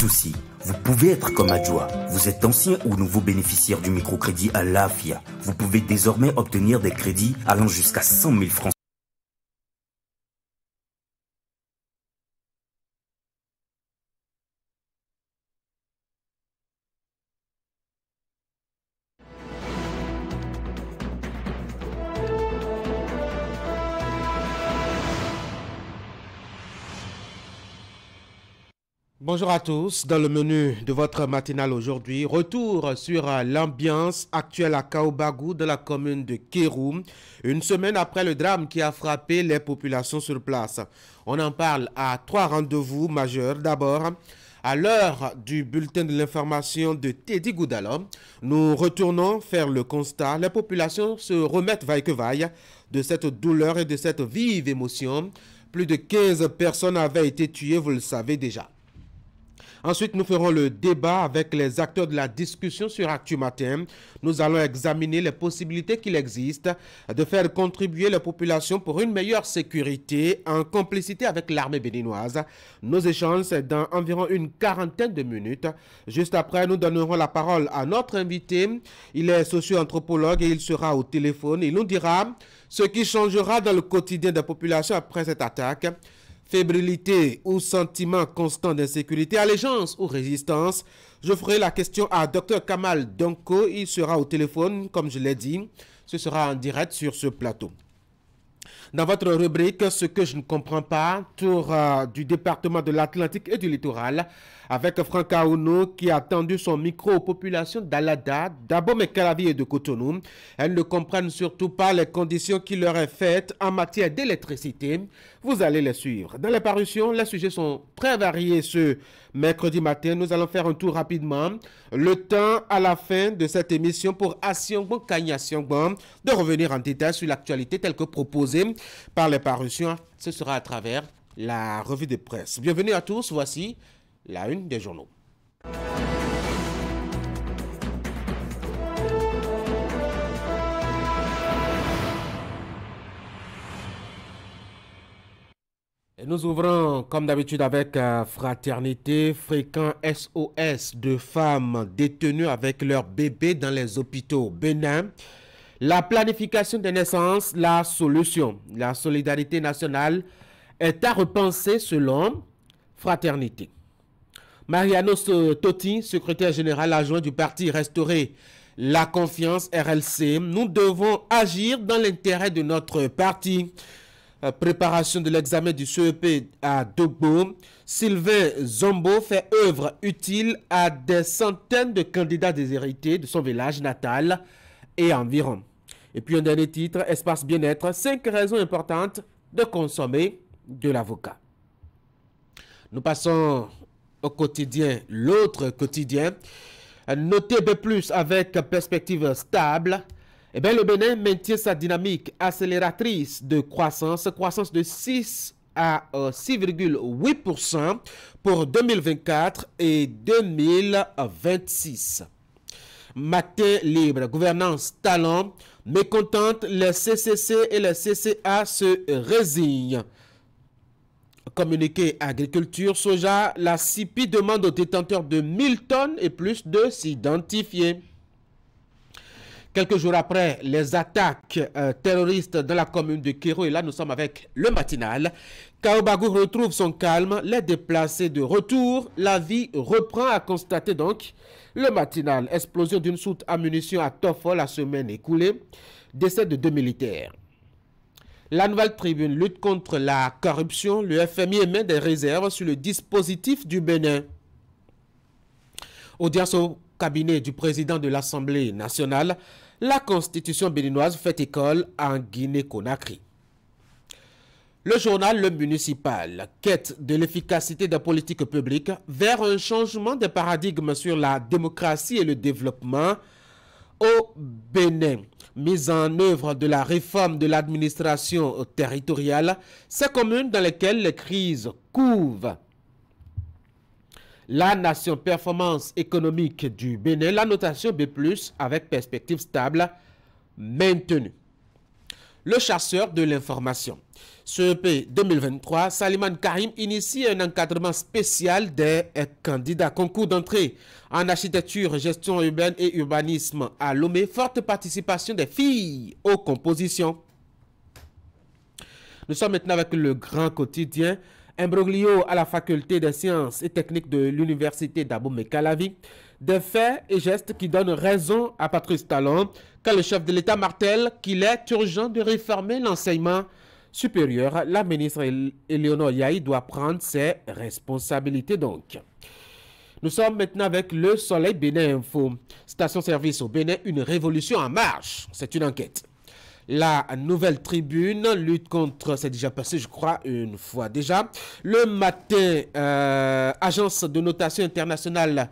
souci. Vous pouvez être comme Adjoa. Vous êtes ancien ou nouveau bénéficiaire du microcrédit à l'AFIA. Vous pouvez désormais obtenir des crédits allant jusqu'à 100 000 francs. Bonjour à tous, dans le menu de votre matinale aujourd'hui, retour sur l'ambiance actuelle à Kaoubagou de la commune de Kéroum, une semaine après le drame qui a frappé les populations sur place. On en parle à 3 rendez-vous majeurs. D'abord, à l'heure du bulletin de l'information de Teddy Goudalo, nous retournons faire le constat. Les populations se remettent vaille que vaille de cette douleur et de cette vive émotion. Plus de 15 personnes avaient été tuées, vous le savez déjà. Ensuite, nous ferons le débat avec les acteurs de la discussion sur Actu Matin. Nous allons examiner les possibilités qu'il existe de faire contribuer les populations pour une meilleure sécurité en complicité avec l'armée béninoise. Nos échanges, c'est dans environ une quarantaine de minutes. Juste après, nous donnerons la parole à notre invité. Il est socio-anthropologue et il sera au téléphone. Il nous dira ce qui changera dans le quotidien des populations après cette attaque. Fébrilité ou sentiment constant d'insécurité, allégeance ou résistance. Je ferai la question à Dr Kamal Donko. Il sera au téléphone, comme je l'ai dit. Ce sera en direct sur ce plateau. Dans votre rubrique, ce que je ne comprends pas, tour du département de l'Atlantique et du littoral, avec Franck Aounou qui a tendu son micro aux populations d'Alada, d'Abomey-Calavi et de Cotonou. Elles ne comprennent surtout pas les conditions qui leur est faites en matière d'électricité. Vous allez les suivre. Dans les parutions, les sujets sont très variés ce mercredi matin. Nous allons faire un tour rapidement. Le temps à la fin de cette émission pour Asiongbon Kanya Asiongbon de revenir en détail sur l'actualité telle que proposée par les parutions. Ce sera à travers la revue de presse. Bienvenue à tous. Voici la une des journaux. Et nous ouvrons comme d'habitude avec Fraternité, fréquent SOS de femmes détenues avec leurs bébés dans les hôpitaux Bénin. La planification des naissances, la solution. La solidarité nationale est à repenser selon Fraternité. Mariano Toti, secrétaire général adjoint du parti Restaurer la confiance RLC. Nous devons agir dans l'intérêt de notre parti. Préparation de l'examen du CEP à Dogbo. Sylvain Zombo fait œuvre utile à des centaines de candidats déshérités de son village natal et environ. Et puis un dernier titre, Espace Bien-être, 5 raisons importantes de consommer de l'avocat. Nous passons au quotidien, l'autre quotidien. Noté B+, avec perspective stable. Eh bien, le Bénin maintient sa dynamique accélératrice de croissance de 6 à 6,8% pour 2024 et 2026. Matin libre, gouvernance talent, mécontente, les CCC et les CCA se résignent. Communiqué agriculture, soja, la CIPI demande aux détenteurs de 1000 tonnes et plus de s'identifier. Quelques jours après les attaques terroristes dans la commune de Kéro, et là nous sommes avec le matinal, Kaoubagou retrouve son calme, les déplacés de retour, la vie reprend, à constater donc le matinal. Explosion d'une soute à munitions à Tofo la semaine écoulée, décès de 2 militaires. La Nouvelle Tribune lutte contre la corruption, le FMI émet des réserves sur le dispositif du Bénin. Audience au cabinet du président de l'Assemblée nationale, la constitution béninoise fait école en Guinée-Conakry. Le journal Le Municipal, quête de l'efficacité des politiques publiques vers un changement de paradigme sur la démocratie et le développement au Bénin. Mise en œuvre de la réforme de l'administration territoriale, ces communes dans lesquelles les crises couvent. La nation performance économique du Bénin, la notation B+, avec perspective stable maintenue. le chasseur de l'information. CEP 2023, Salimane Karim initie un encadrement spécial des candidats. Concours d'entrée en architecture, gestion urbaine et urbanisme à Lomé. Forte participation des filles aux compositions. Nous sommes maintenant avec le grand quotidien. Imbroglio à la faculté des sciences et techniques de l'université d'Abomey-Calavi. Des faits et gestes qui donnent raison à Patrice Talon quand le chef de l'État martèle qu'il est urgent de réformer l'enseignement supérieur. La ministre Eleonore Yahi doit prendre ses responsabilités donc. Nous sommes maintenant avec le Soleil Bénin Info. Station-service au Bénin, une révolution en marche. C'est une enquête. La Nouvelle Tribune lutte contre, c'est déjà passé je crois une fois déjà. Le Matin, agence de notation internationale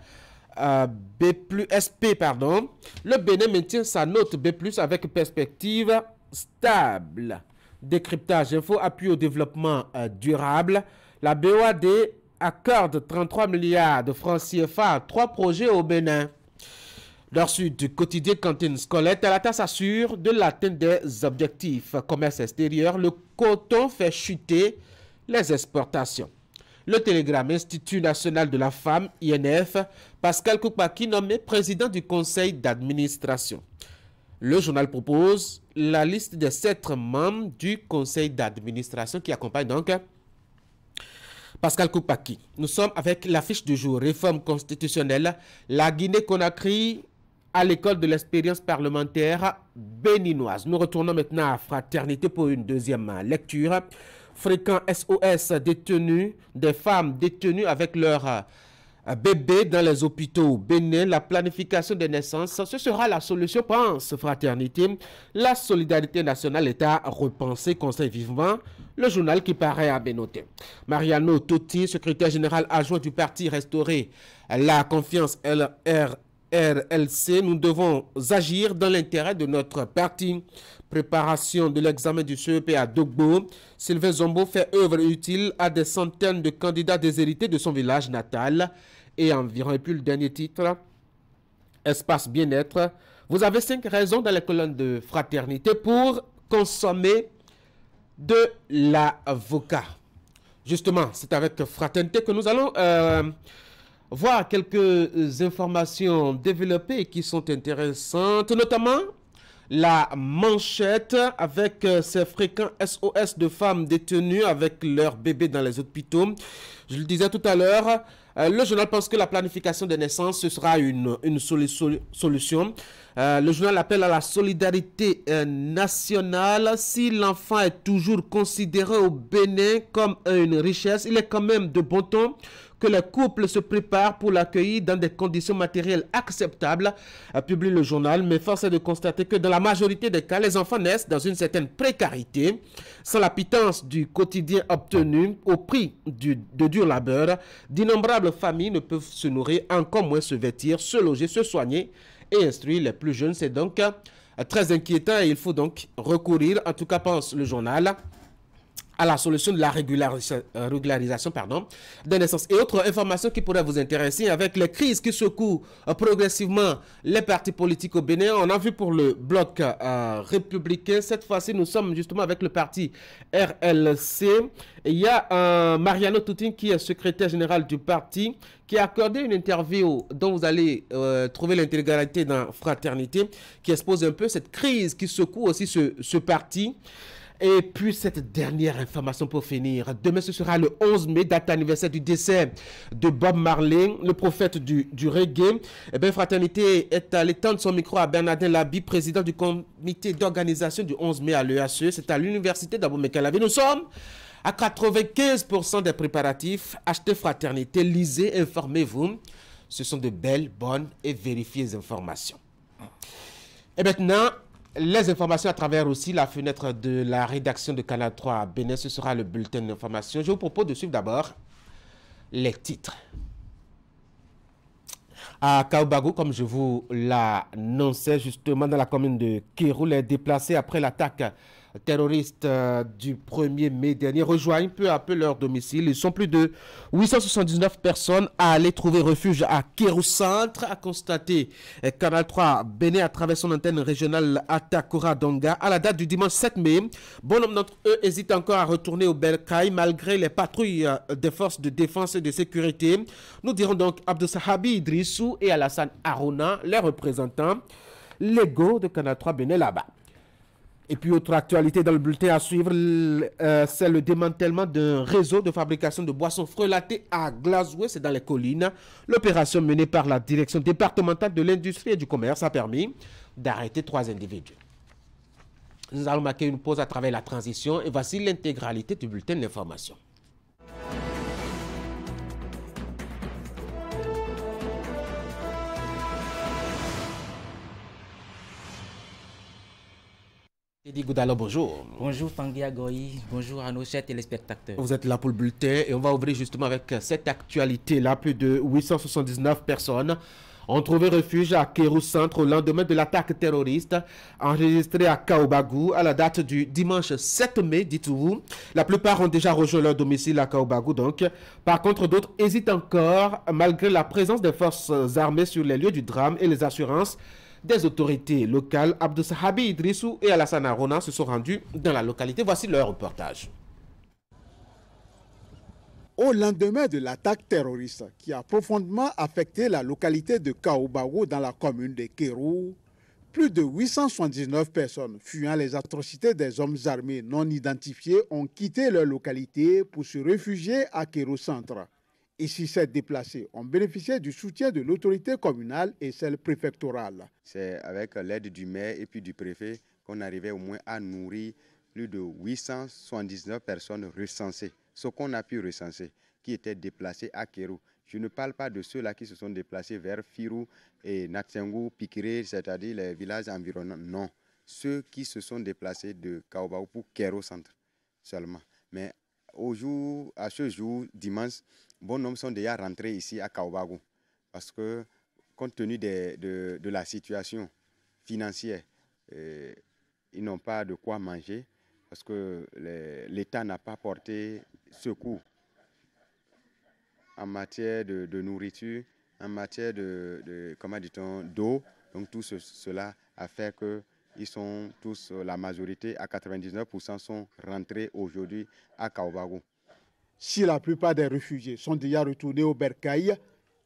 SP, pardon. Le Bénin maintient sa note B+, avec perspective stable. Décryptage info, appui au développement durable. La BOAD accorde 33 milliards de francs CFA à 3 projets au Bénin. Lorsque du quotidien cantine scolaire, Talata s'assure de l'atteinte des objectifs. Commerce extérieur, le coton fait chuter les exportations. Le Télégramme, Institut national de la femme, INF, Pascal Koupaki nommé président du conseil d'administration. Le journal propose la liste des 7 membres du conseil d'administration qui accompagne donc Pascal Koupaki. Nous sommes avec l'affiche du jour, réforme constitutionnelle, la Guinée-Conakry à l'école de l'expérience parlementaire béninoise. Nous retournons maintenant à Fraternité pour une deuxième lecture. Fréquent SOS détenus, des femmes détenues avec leurs bébés dans les hôpitaux au Bénin. La planification des naissances, ce sera la solution, pense Fraternité. La solidarité nationale est à repenser, conseille vivement le journal qui paraît à Bénoté. Mariano Totti, secrétaire général adjoint du parti Restaurer la confiance RLC, nous devons agir dans l'intérêt de notre parti. Préparation de l'examen du CEP à Dogbo. Sylvain Zombo fait œuvre utile à des centaines de candidats déshérités de son village natal et environ. Et puis le dernier titre, Espace bien-être. Vous avez 5 raisons dans les colonnes de Fraternité pour consommer de l'avocat. Justement, c'est avec Fraternité que nous allons voir quelques informations développées qui sont intéressantes, notamment la manchette avec ces fréquents SOS de femmes détenues avec leurs bébés dans les hôpitaux. Je le disais tout à l'heure, le journal pense que la planification des naissances, ce sera une solution. Le journal appelle à la solidarité nationale. Si l'enfant est toujours considéré au Bénin comme une richesse, il est quand même de bon ton que les couples se préparent pour l'accueillir dans des conditions matérielles acceptables, publie le journal. Mais force est de constater que dans la majorité des cas, les enfants naissent dans une certaine précarité, sans la pitance du quotidien obtenu au prix de dur labeur. D'innombrables familles ne peuvent se nourrir, encore moins se vêtir, se loger, se soigner et instruire les plus jeunes. C'est donc très inquiétant et il faut donc recourir, en tout cas pense le journal, à la solution de la régularisation des naissances. Et autre information qui pourrait vous intéresser, avec les crises qui secouent progressivement les partis politiques au Bénin, on a vu pour le bloc républicain, cette fois-ci nous sommes justement avec le parti RLC. Et il y a Mariano Toutin qui est secrétaire général du parti, qui a accordé une interview dont vous allez trouver l'intégralité dans Fraternité, qui expose un peu cette crise qui secoue aussi ce parti. Et puis cette dernière information pour finir. Demain, ce sera le 11 mai, date anniversaire du décès de Bob Marley, le prophète du reggae. Eh bien, Fraternité est allé tendre son micro à Bernardin Labi, président du comité d'organisation du 11 mai à l'EACE. C'est à l'université d'Abomey-Calavi. Nous sommes à 95% des préparatifs. Achetez Fraternité, lisez, informez-vous. Ce sont de belles, bonnes et vérifiées informations. Et maintenant, les informations à travers aussi la fenêtre de la rédaction de Canal 3 à Bénin, ce sera le bulletin d'information. Je vous propose de suivre d'abord les titres. À Kaobago, comme je vous l'annonçais justement dans la commune de Kérou, les déplacés après l'attaque terroristes du 1er mai dernier rejoignent peu à peu leur domicile. Ils sont plus de 879 personnes à aller trouver refuge à Kéru Centre, a constaté Canal 3 Bénin à travers son antenne régionale Atakora Donga. À la date du dimanche 7 mai, bon nombre d'entre eux hésitent encore à retourner au Bercail malgré les patrouilles des forces de défense et de sécurité. Nous dirons donc Abdoussahabi Idrissou et Alassane Arona, les représentants légaux de Canal 3 Bénin là-bas. Et puis, autre actualité dans le bulletin à suivre, c'est le démantèlement d'un réseau de fabrication de boissons frelatées à Glazoué, c'est dans les collines. L'opération menée par la direction départementale de l'industrie et du commerce a permis d'arrêter 3 individus. Nous allons marquer une pause à travers la transition et voici l'intégralité du bulletin d'information. Teddy Goudalo, bonjour. Bonjour Tanguy Agoyi, bonjour à nos chers téléspectateurs. Vous êtes là pour le bulletin et on va ouvrir justement avec cette actualité-là. Plus de 879 personnes ont trouvé refuge à Kéru Centre au lendemain de l'attaque terroriste enregistrée à Kaobagou à la date du dimanche 7 mai, dites-vous. La plupart ont déjà rejoint leur domicile à Kaobagou donc. Par contre, d'autres hésitent encore malgré la présence des forces armées sur les lieux du drame et les assurances des autorités locales. Abdoussahabi Idrissou et Alassane Arona se sont rendus dans la localité. Voici leur reportage. Au lendemain de l'attaque terroriste qui a profondément affecté la localité de Kaobagou dans la commune de Kéru, plus de 879 personnes fuyant les atrocités des hommes armés non identifiés ont quitté leur localité pour se réfugier à Kéru Centre. Ici, ces déplacés ont bénéficié du soutien de l'autorité communale et celle préfectorale. C'est avec l'aide du maire et puis du préfet qu'on arrivait au moins à nourrir plus de 879 personnes recensées. Ce qu'on a pu recenser, qui étaient déplacés à Kéru. Je ne parle pas de ceux-là qui se sont déplacés vers Firou et Natsengou, Pikiré, c'est-à-dire les villages environnants. Non, ceux qui se sont déplacés de Kaobagou pour Kéru Centre seulement. Mais à ce jour, dimanche, bon nombre sont déjà rentrés ici à Kaobagou parce que compte tenu de la situation financière, ils n'ont pas de quoi manger parce que l'État n'a pas porté secours en matière de nourriture, en matière d'eau. Donc tout cela a fait que ils sont tous, la majorité, à 99%, sont rentrés aujourd'hui à Kaobagou. Si la plupart des réfugiés sont déjà retournés au Bercail,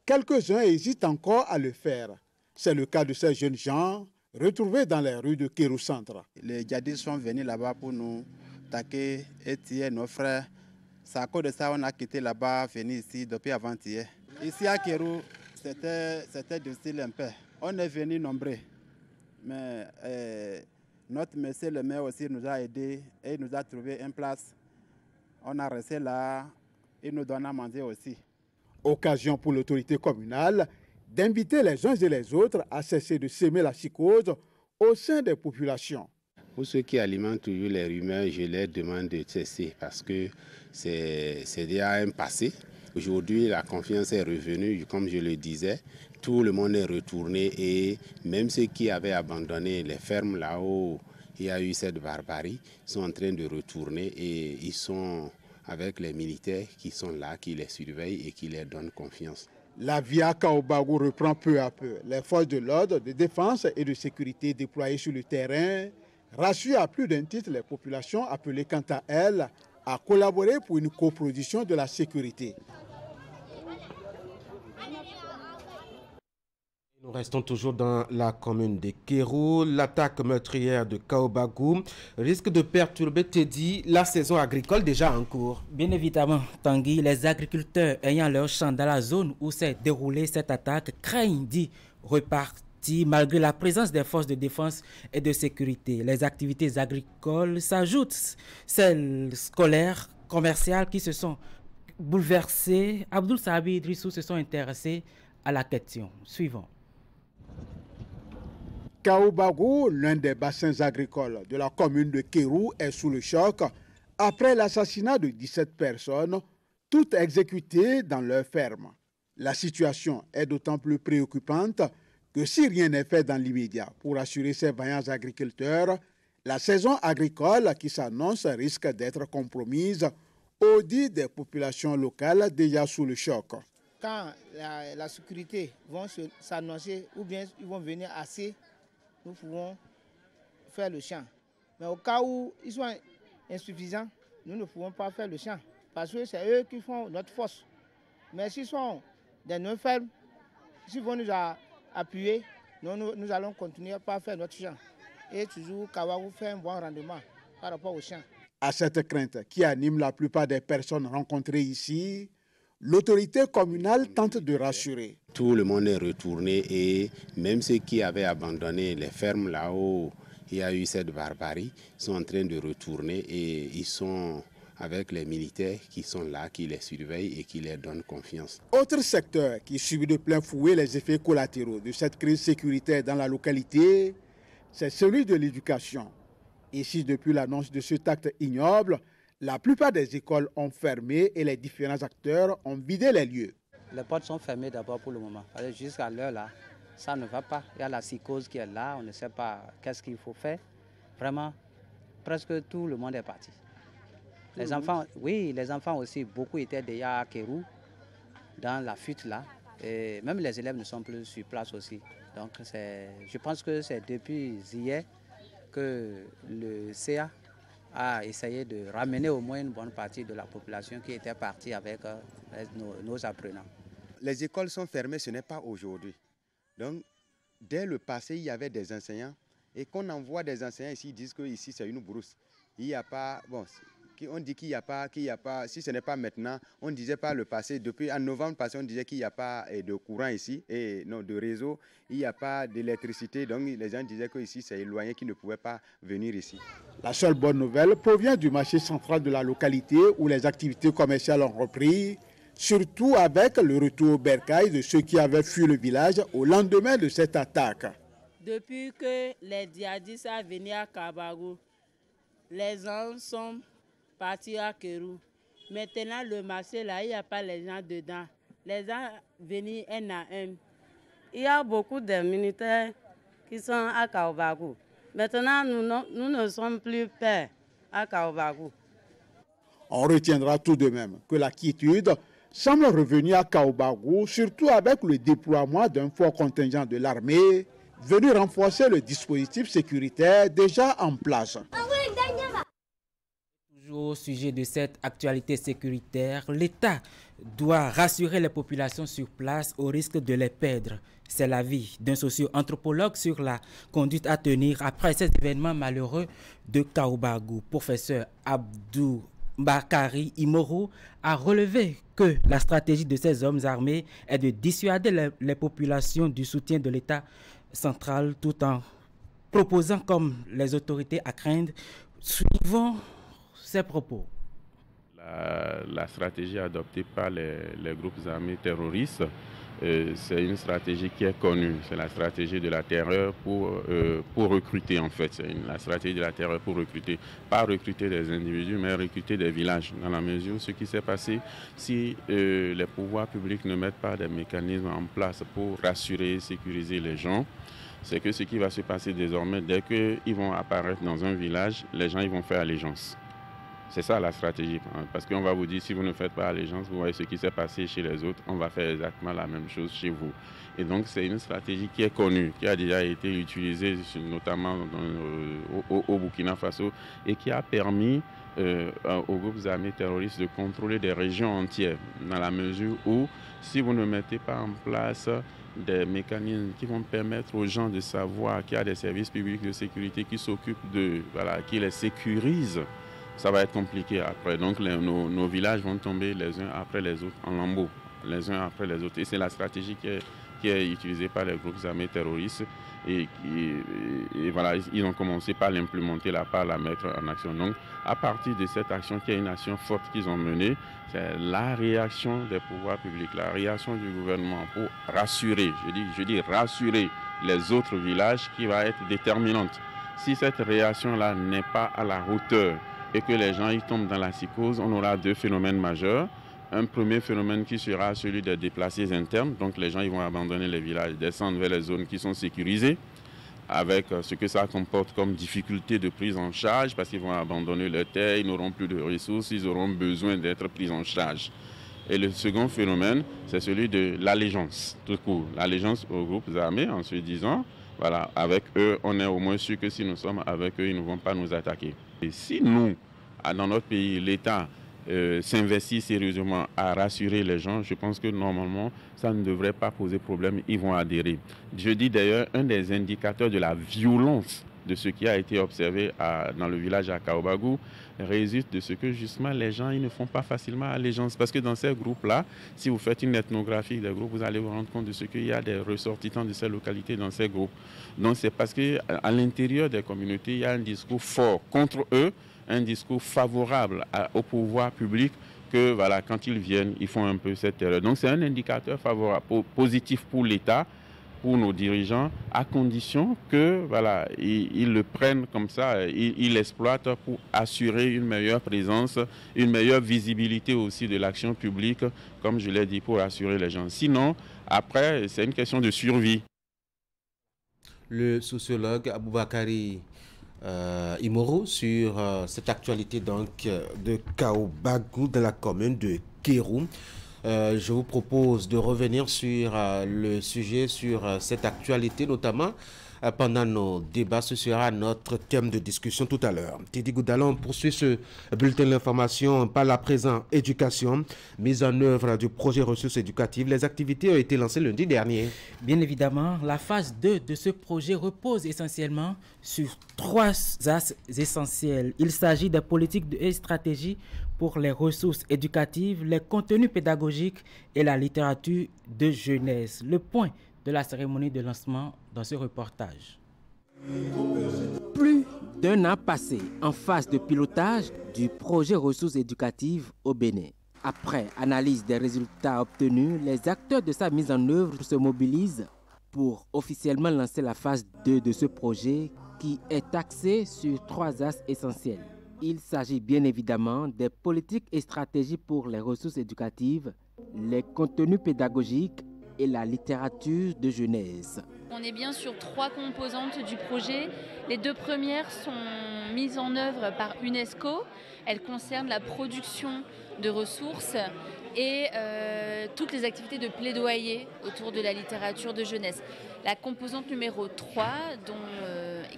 quelques-uns hésitent encore à le faire. C'est le cas de ces jeunes gens retrouvés dans les rues de Kéru Centre. Les djihadistes sont venus là-bas pour nous attaquer et tuer nos frères. C'est à cause de ça qu'on a quitté là-bas, venu ici depuis avant-hier. Ici à Kéru, c'était difficile un peu. On est venus nombreux. Mais notre monsieur le maire aussi nous a aidés et nous a trouvé une place. On a resté là, il nous donne à manger aussi. Occasion pour l'autorité communale d'inviter les uns et les autres à cesser de s'aimer la psychose au sein des populations. Pour ceux qui alimentent toujours les rumeurs, je leur demande de cesser parce que c'est déjà un passé. Aujourd'hui, la confiance est revenue, comme je le disais. Tout le monde est retourné et même ceux qui avaient abandonné les fermes là où il y a eu cette barbarie sont en train de retourner et ils sont avec les militaires qui sont là, qui les surveillent et qui leur donnent confiance. La vie à Kaobagou reprend peu à peu. Les forces de l'ordre, de défense et de sécurité déployées sur le terrain rassurent à plus d'un titre les populations appelées quant à elles à collaborer pour une coproduction de la sécurité. Nous restons toujours dans la commune de Kéru. L'attaque meurtrière de Kaobagou risque de perturber, Teddy, la saison agricole déjà en cours. Bien évidemment, Tanguy, les agriculteurs ayant leur champ dans la zone où s'est déroulée cette attaque craignent d'y repartir malgré la présence des forces de défense et de sécurité. Les activités agricoles s'ajoutent, celles scolaires, commerciales qui se sont bouleversées. Abdoussahabi Idrissou se sont intéressés à la question. Suivons. Kaobagou, l'un des bassins agricoles de la commune de Kéru, est sous le choc après l'assassinat de 17 personnes, toutes exécutées dans leur ferme. La situation est d'autant plus préoccupante que si rien n'est fait dans l'immédiat pour assurer ces vaillants agriculteurs, La saison agricole qui s'annonce risque d'être compromise au dit des populations locales déjà sous le choc. Quand la sécurité va s'annoncer ou bien ils vont venir assez, nous pouvons faire le champ. Mais au cas où ils sont insuffisants, nous ne pouvons pas faire le champ parce que c'est eux qui font notre force. Mais s'ils sont des non-fermes, s'ils vont nous appuyer, nous allons continuer par faire notre champ. Et toujours Kawaou fait un bon rendement par rapport au champ. À cette crainte qui anime la plupart des personnes rencontrées ici, l'autorité communale tente de rassurer. Tout le monde est retourné et même ceux qui avaient abandonné les fermes là où il y a eu cette barbarie sont en train de retourner et ils sont avec les militaires qui sont là, qui les surveillent et qui leur donnent confiance. Autre secteur qui subit de plein fouet les effets collatéraux de cette crise sécuritaire dans la localité, c'est celui de l'éducation. Ici, depuis l'annonce de cet acte ignoble, la plupart des écoles ont fermé et les différents acteurs ont vidé les lieux. Les portes sont fermées d'abord pour le moment. Jusqu'à l'heure là, ça ne va pas. Il y a la psychose qui est là, on ne sait pas qu'est-ce qu'il faut faire. Vraiment, presque tout le monde est parti. Les enfants, oui, les enfants aussi, beaucoup étaient déjà à Kérou, dans la fuite là. Et même les élèves ne sont plus sur place aussi. Donc je pense que c'est depuis hier que le CA a essayé de ramener au moins une bonne partie de la population qui était partie avec nos apprenants. Les écoles sont fermées, ce n'est pas aujourd'hui. Donc, dès le passé, il y avait des enseignants. Et qu'on envoie des enseignants ici, ils disent que ici c'est une brousse. Il n'y a pas... Bon, on dit qu'il n'y a pas, si ce n'est pas maintenant, on disait pas le passé, depuis en novembre passé, on disait qu'il n'y a pas de courant ici, et non, de réseau, il n'y a pas d'électricité, donc les gens disaient que ici c'est éloigné, qu'ils ne pouvaient pas venir ici. La seule bonne nouvelle provient du marché central de la localité où les activités commerciales ont repris, surtout avec le retour au bercail de ceux qui avaient fui le village au lendemain de cette attaque. Depuis que les djihadistes sont venus à Kabago, les gens sont partis à Kérou. Maintenant, le marché, là, il n'y a pas les gens dedans. Les gens venus un à un. Il y a beaucoup de militaires qui sont à Kabago. Maintenant, nous ne sommes plus peurs à Kabago. On retiendra tout de même que la quiétude semble revenir à Kabago, surtout avec le déploiement d'un fort contingent de l'armée venu renforcer le dispositif sécuritaire déjà en place. Toujours au sujet de cette actualité sécuritaire, l'État doit rassurer les populations sur place au risque de les perdre. C'est l'avis d'un socio-anthropologue sur la conduite à tenir après ces événements malheureux de Kaoubagu. Professeur Abdou Bakari Imoro a relevé que la stratégie de ces hommes armés est de dissuader les populations du soutien de l'État central tout en proposant, comme les autorités à craindre, suivant ses propos. La stratégie adoptée par les groupes armés terroristes, c'est une stratégie qui est connue. C'est la stratégie de la terreur pour recruter, en fait. C'est la stratégie de la terreur pour recruter. Pas recruter des individus, mais recruter des villages. Dans la mesure où ce qui s'est passé, si les pouvoirs publics ne mettent pas des mécanismes en place pour rassurer et sécuriser les gens, c'est que ce qui va se passer désormais, dès qu'ils vont apparaître dans un village, les gens ils vont faire allégeance. C'est ça la stratégie, parce qu'on va vous dire, si vous ne faites pas allégeance, vous voyez ce qui s'est passé chez les autres, on va faire exactement la même chose chez vous. Et donc c'est une stratégie qui est connue, qui a déjà été utilisée notamment au Burkina Faso et qui a permis aux groupes armés terroristes de contrôler des régions entières, dans la mesure où, si vous ne mettez pas en place des mécanismes qui vont permettre aux gens de savoir qu'il y a des services publics de sécurité qui s'occupent de, voilà, qui les sécurisent, ça va être compliqué après. Donc nos villages vont tomber les uns après les autres en lambeaux, les uns après les autres. Et c'est la stratégie qui est utilisée par les groupes armés terroristes. Et voilà, ils ont commencé par l'implémenter, par la mettre en action. Donc, à partir de cette action, qui est une action forte qu'ils ont menée, c'est la réaction des pouvoirs publics, la réaction du gouvernement pour rassurer, je dis rassurer les autres villages qui va être déterminante. Si cette réaction-là n'est pas à la hauteur et que les gens y tombent dans la psychose, on aura deux phénomènes majeurs. Un premier phénomène qui sera celui des déplacés internes, donc les gens ils vont abandonner les villages, descendre vers les zones qui sont sécurisées. avec ce que ça comporte comme difficulté de prise en charge, parce qu'ils vont abandonner leur terre, ils n'auront plus de ressources, ils auront besoin d'être pris en charge. Et le second phénomène, c'est celui de l'allégeance, tout court. L'allégeance aux groupes armés en se disant, voilà, avec eux, on est au moins sûr que si nous sommes avec eux, ils ne vont pas nous attaquer. Et si nous, dans notre pays, l'État s'investit sérieusement à rassurer les gens, je pense que normalement, ça ne devrait pas poser problème, ils vont adhérer. Je dis d'ailleurs, un des indicateurs de la violence de ce qui a été observé dans le village à Kaobagou résulte de ce que justement les gens ils ne font pas facilement allégeance. Parce que dans ces groupes-là, si vous faites une ethnographie des groupes, vous allez vous rendre compte de ce qu'il y a des ressortissants de ces localités dans ces groupes. Donc c'est parce qu'à l'intérieur des communautés, il y a un discours fort contre eux, un discours favorable au pouvoir public, que voilà, quand ils viennent, ils font un peu cette erreur. Donc c'est un indicateur favorable, positif pour l'État, pour nos dirigeants, à condition que voilà, ils le prennent comme ça, ils l'exploitent pour assurer une meilleure présence, une meilleure visibilité aussi de l'action publique, comme je l'ai dit, pour assurer les gens. Sinon, après, c'est une question de survie. Le sociologue Aboubakari Imoro sur cette actualité donc de Kaobagou de la commune de Kéroum. Je vous propose de revenir sur le sujet, sur cette actualité, notamment pendant nos débats. Ce sera notre thème de discussion tout à l'heure. Teddy Goudala, on poursuit ce bulletin d'information par la présente éducation, mise en œuvre du projet ressources éducatives. Les activités ont été lancées lundi dernier. Bien évidemment, la phase 2 de ce projet repose essentiellement sur 3 axes essentiels. Il s'agit des politiques et stratégies pour les ressources éducatives, les contenus pédagogiques et la littérature de jeunesse. Le point de la cérémonie de lancement dans ce reportage. Plus d'un an passé en phase de pilotage du projet ressources éducatives au Bénin. Après analyse des résultats obtenus, les acteurs de sa mise en œuvre se mobilisent pour officiellement lancer la phase 2 de ce projet qui est axé sur 3 axes essentiels. Il s'agit bien évidemment des politiques et stratégies pour les ressources éducatives, les contenus pédagogiques et la littérature de jeunesse. On est bien sur 3 composantes du projet. Les 2 premières sont mises en œuvre par UNESCO. Elles concernent la production de ressources et toutes les activités de plaidoyer autour de la littérature de jeunesse. La composante numéro 3,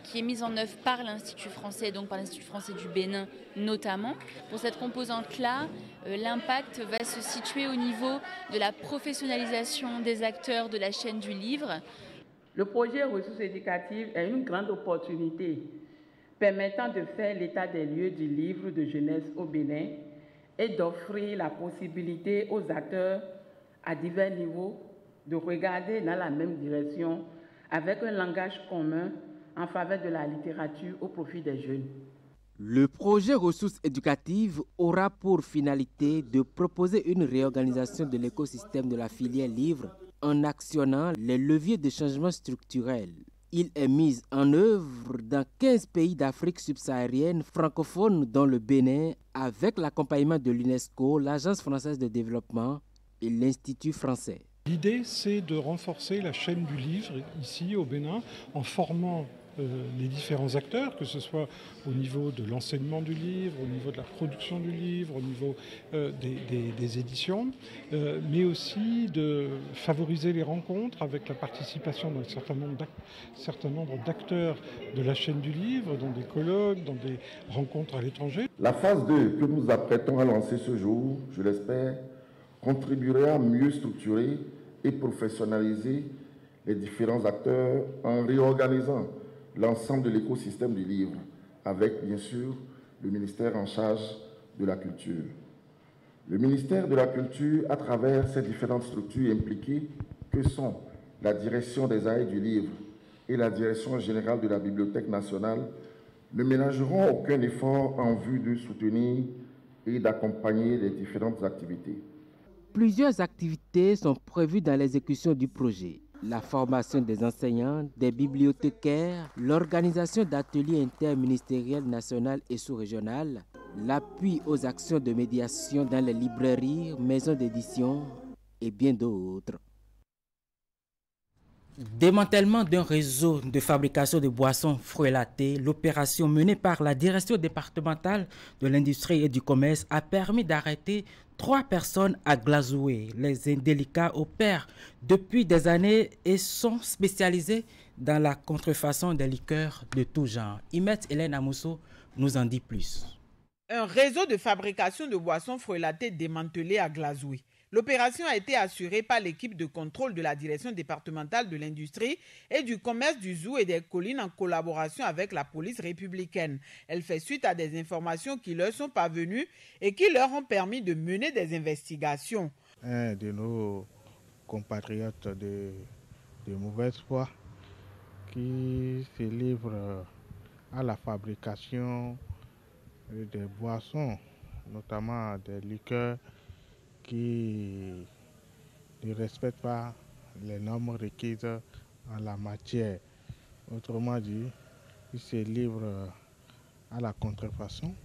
qui est mise en œuvre par l'Institut français, donc par l'Institut français du Bénin notamment. Pour cette composante-là, l'impact va se situer au niveau de la professionnalisation des acteurs de la chaîne du livre. Le projet ressources éducatives est une grande opportunité permettant de faire l'état des lieux du livre de jeunesse au Bénin et d'offrir la possibilité aux acteurs à divers niveaux de regarder dans la même direction avec un langage commun en faveur de la littérature au profit des jeunes. Le projet ressources éducatives aura pour finalité de proposer une réorganisation de l'écosystème de la filière livre en actionnant les leviers de changement structurel. Il est mis en œuvre dans 15 pays d'Afrique subsaharienne francophone dont le Bénin avec l'accompagnement de l'UNESCO, l'Agence française de développement et l'Institut français. L'idée, c'est de renforcer la chaîne du livre ici au Bénin en formant les différents acteurs, que ce soit au niveau de l'enseignement du livre, au niveau de la production du livre, au niveau des éditions, mais aussi de favoriser les rencontres avec la participation d'un certain nombre d'acteurs de la chaîne du livre, dans des colloques, dans des rencontres à l'étranger. La phase 2 que nous apprêtons à lancer ce jour, je l'espère, contribuera à mieux structurer et professionnaliser les différents acteurs en réorganisant l'ensemble de l'écosystème du livre, avec bien sûr le ministère en charge de la culture. Le ministère de la Culture, à travers ces différentes structures impliquées, que sont la direction des arts et du livre et la direction générale de la Bibliothèque nationale, ne ménageront aucun effort en vue de soutenir et d'accompagner les différentes activités. Plusieurs activités sont prévues dans l'exécution du projet. La formation des enseignants, des bibliothécaires, l'organisation d'ateliers interministériels nationaux et sous-régionaux, l'appui aux actions de médiation dans les librairies, maisons d'édition et bien d'autres. Démantèlement d'un réseau de fabrication de boissons fruits l'opération menée par la direction départementale de l'industrie et du commerce a permis d'arrêter 3 personnes à Glazoué. Les indélicats opèrent depuis des années et sont spécialisés dans la contrefaçon des liqueurs de tout genre. Imet Hélène Amousso nous en dit plus. Un réseau de fabrication de boissons fruits démantelé à Glazoué. L'opération a été assurée par l'équipe de contrôle de la direction départementale de l'industrie et du commerce du Zou et des collines en collaboration avec la police républicaine. Elle fait suite à des informations qui leur sont parvenues et qui leur ont permis de mener des investigations. Un de nos compatriotes de mauvaise foi qui se livre à la fabrication des boissons, notamment des liqueurs qui ne respectent pas les normes requises en la matière. Autrement dit, il se livre à la contrefaçon.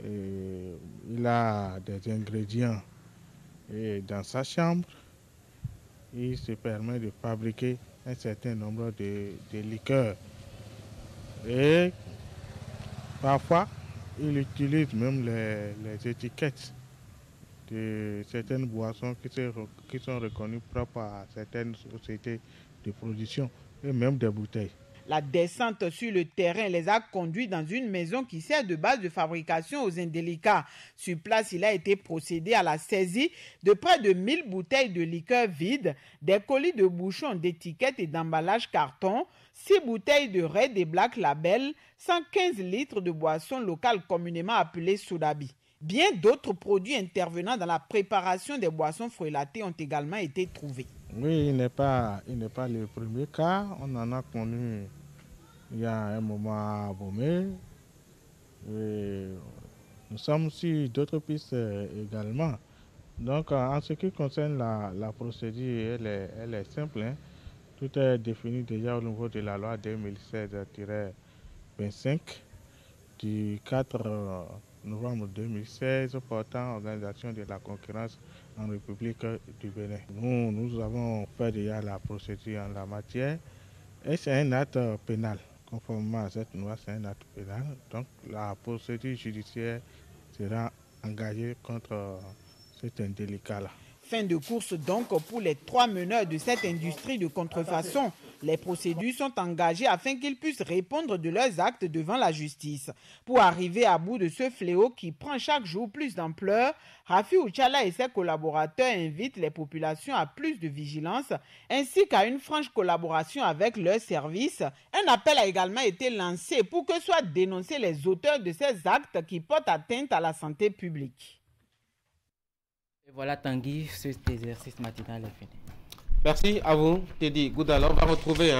Et il a des ingrédients et dans sa chambre. Il se permet de fabriquer un certain nombre de liqueurs. Et parfois, il utilise même les étiquettes de certaines boissons qui sont reconnues propres à certaines sociétés de production et même des bouteilles. La descente sur le terrain les a conduits dans une maison qui sert de base de fabrication aux indélicats. Sur place, il a été procédé à la saisie de près de 1000 bouteilles de liqueur vides, des colis de bouchons, d'étiquettes et d'emballages carton, 6 bouteilles de Red et Black Label, 115 litres de boissons locales communément appelées Sodabi. Bien d'autres produits intervenant dans la préparation des boissons fruilatées ont également été trouvés. Oui, il n'est pas le premier cas. On en a connu il y a un moment à Bomé. Nous sommes sur d'autres pistes également. Donc, en ce qui concerne la procédure, elle est simple. Hein. Tout est défini déjà au niveau de la loi 2016-25 du 4 novembre 2016 portant organisation de la concurrence en République du Bénin. Nous avons fait déjà la procédure en la matière et c'est un acte pénal. Conformément à cette loi, c'est un acte pénal. Donc la procédure judiciaire sera engagée contre cet indélicat-là. Fin de course donc pour les 3 meneurs de cette industrie de contrefaçon. Les procédures sont engagées afin qu'ils puissent répondre de leurs actes devant la justice. Pour arriver à bout de ce fléau qui prend chaque jour plus d'ampleur, Rafi Ouchala et ses collaborateurs invitent les populations à plus de vigilance ainsi qu'à une franche collaboration avec leurs services. Un appel a également été lancé pour que soient dénoncés les auteurs de ces actes qui portent atteinte à la santé publique. Et voilà Tanguy, cet exercice matinal est fini. Merci à vous, Teddy Goudala. On va retrouver